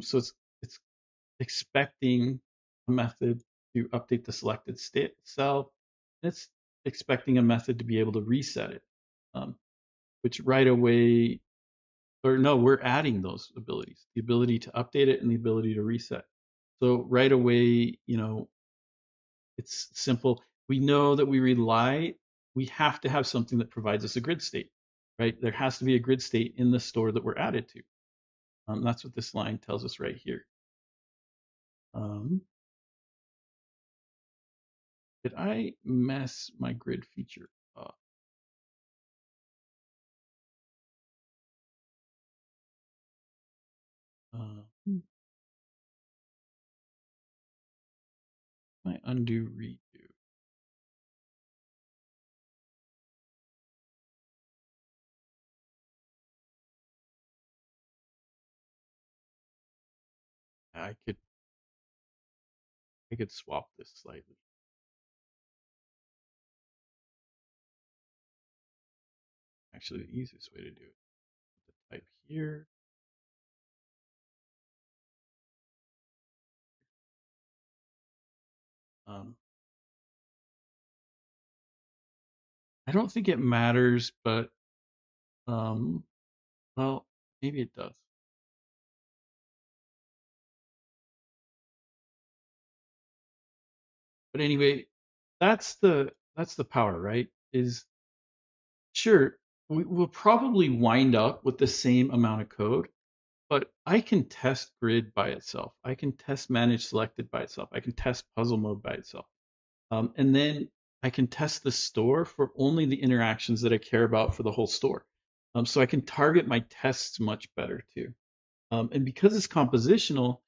So it's expecting a method to update the selected state cell. It's expecting a method to be able to reset it, which right away, or no, we're adding those abilities, the ability to update it and the ability to reset. So right away, it's simple. We know that we have to have something that provides us a grid state, right? There has to be a grid state in the store that we're added to. That's what this line tells us right here. Um, did I mess my grid feature up? My undo redo. I could I could swap this slightly. Actually, the easiest way to do it. Type here. Um, I don't think it matters, but um, well, maybe it does. But anyway, that's the power, right? Is sure we'll probably wind up with the same amount of code, but I can test grid by itself. I can test manage selected by itself. I can test puzzle mode by itself. And then I can test the store for only the interactions that I care about for the whole store. So I can target my tests much better too. And because it's compositional,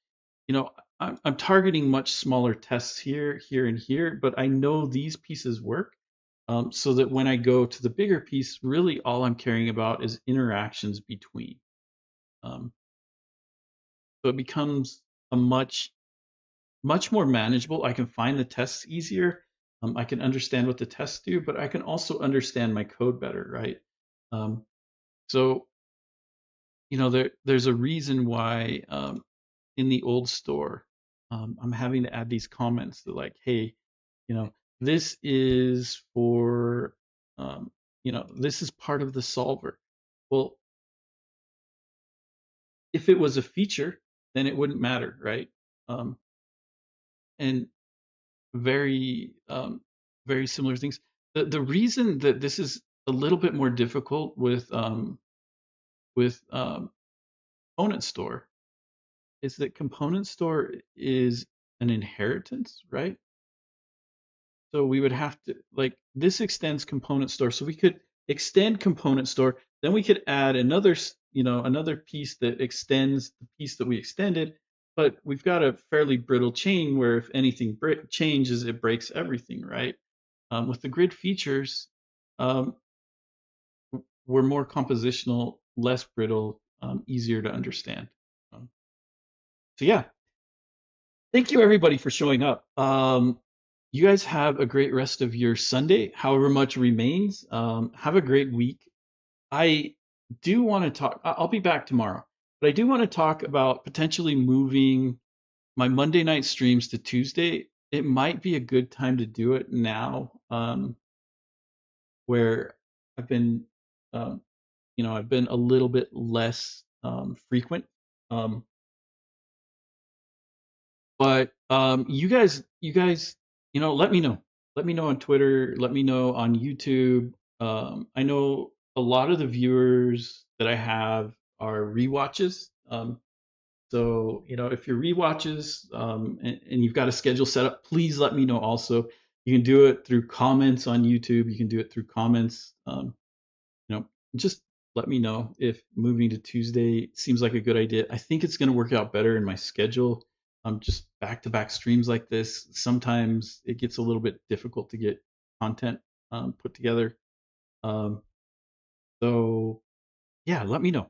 I'm targeting much smaller tests here, here, and here, but I know these pieces work. So that when I go to the bigger piece, really all I'm caring about is interactions between. Um, so it becomes a much more manageable. I can find the tests easier. I can understand what the tests do, but I can also understand my code better, right? Um, so there's a reason why in the old store I'm having to add these comments that like, hey, this is for this is part of the solver. Well, if it was a feature, then it wouldn't matter, right? And very similar things. The reason that this is a little bit more difficult with component store is that component store is an inheritance, right? So we would have to, like, this extends component store. So we could extend component store, then we could add another, another piece that extends the piece that we extended. But we've got a fairly brittle chain where if anything changes, it breaks everything, right? With the grid features, um, we're more compositional, less brittle, easier to understand. Um, so yeah, thank you everybody for showing up. You guys have a great rest of your Sunday, however much remains. Have a great week. I do want to talk, I'll be back tomorrow, but I do want to talk about potentially moving my Monday night streams to Tuesday. It might be a good time to do it now, where I've been, um, I've been a little bit less frequent. Um, But you guys, let me know. Let me know on Twitter. Let me know on YouTube. I know a lot of the viewers that I have are rewatches. So if you're rewatches and you've got a schedule set up, please let me know. Also, you can do it through comments on YouTube. You can do it through comments. You know, just let me know if moving to Tuesday seems like a good idea. I think it's going to work out better in my schedule. Just back-to-back streams like this, sometimes it gets a little bit difficult to get content put together. Um, so yeah, let me know.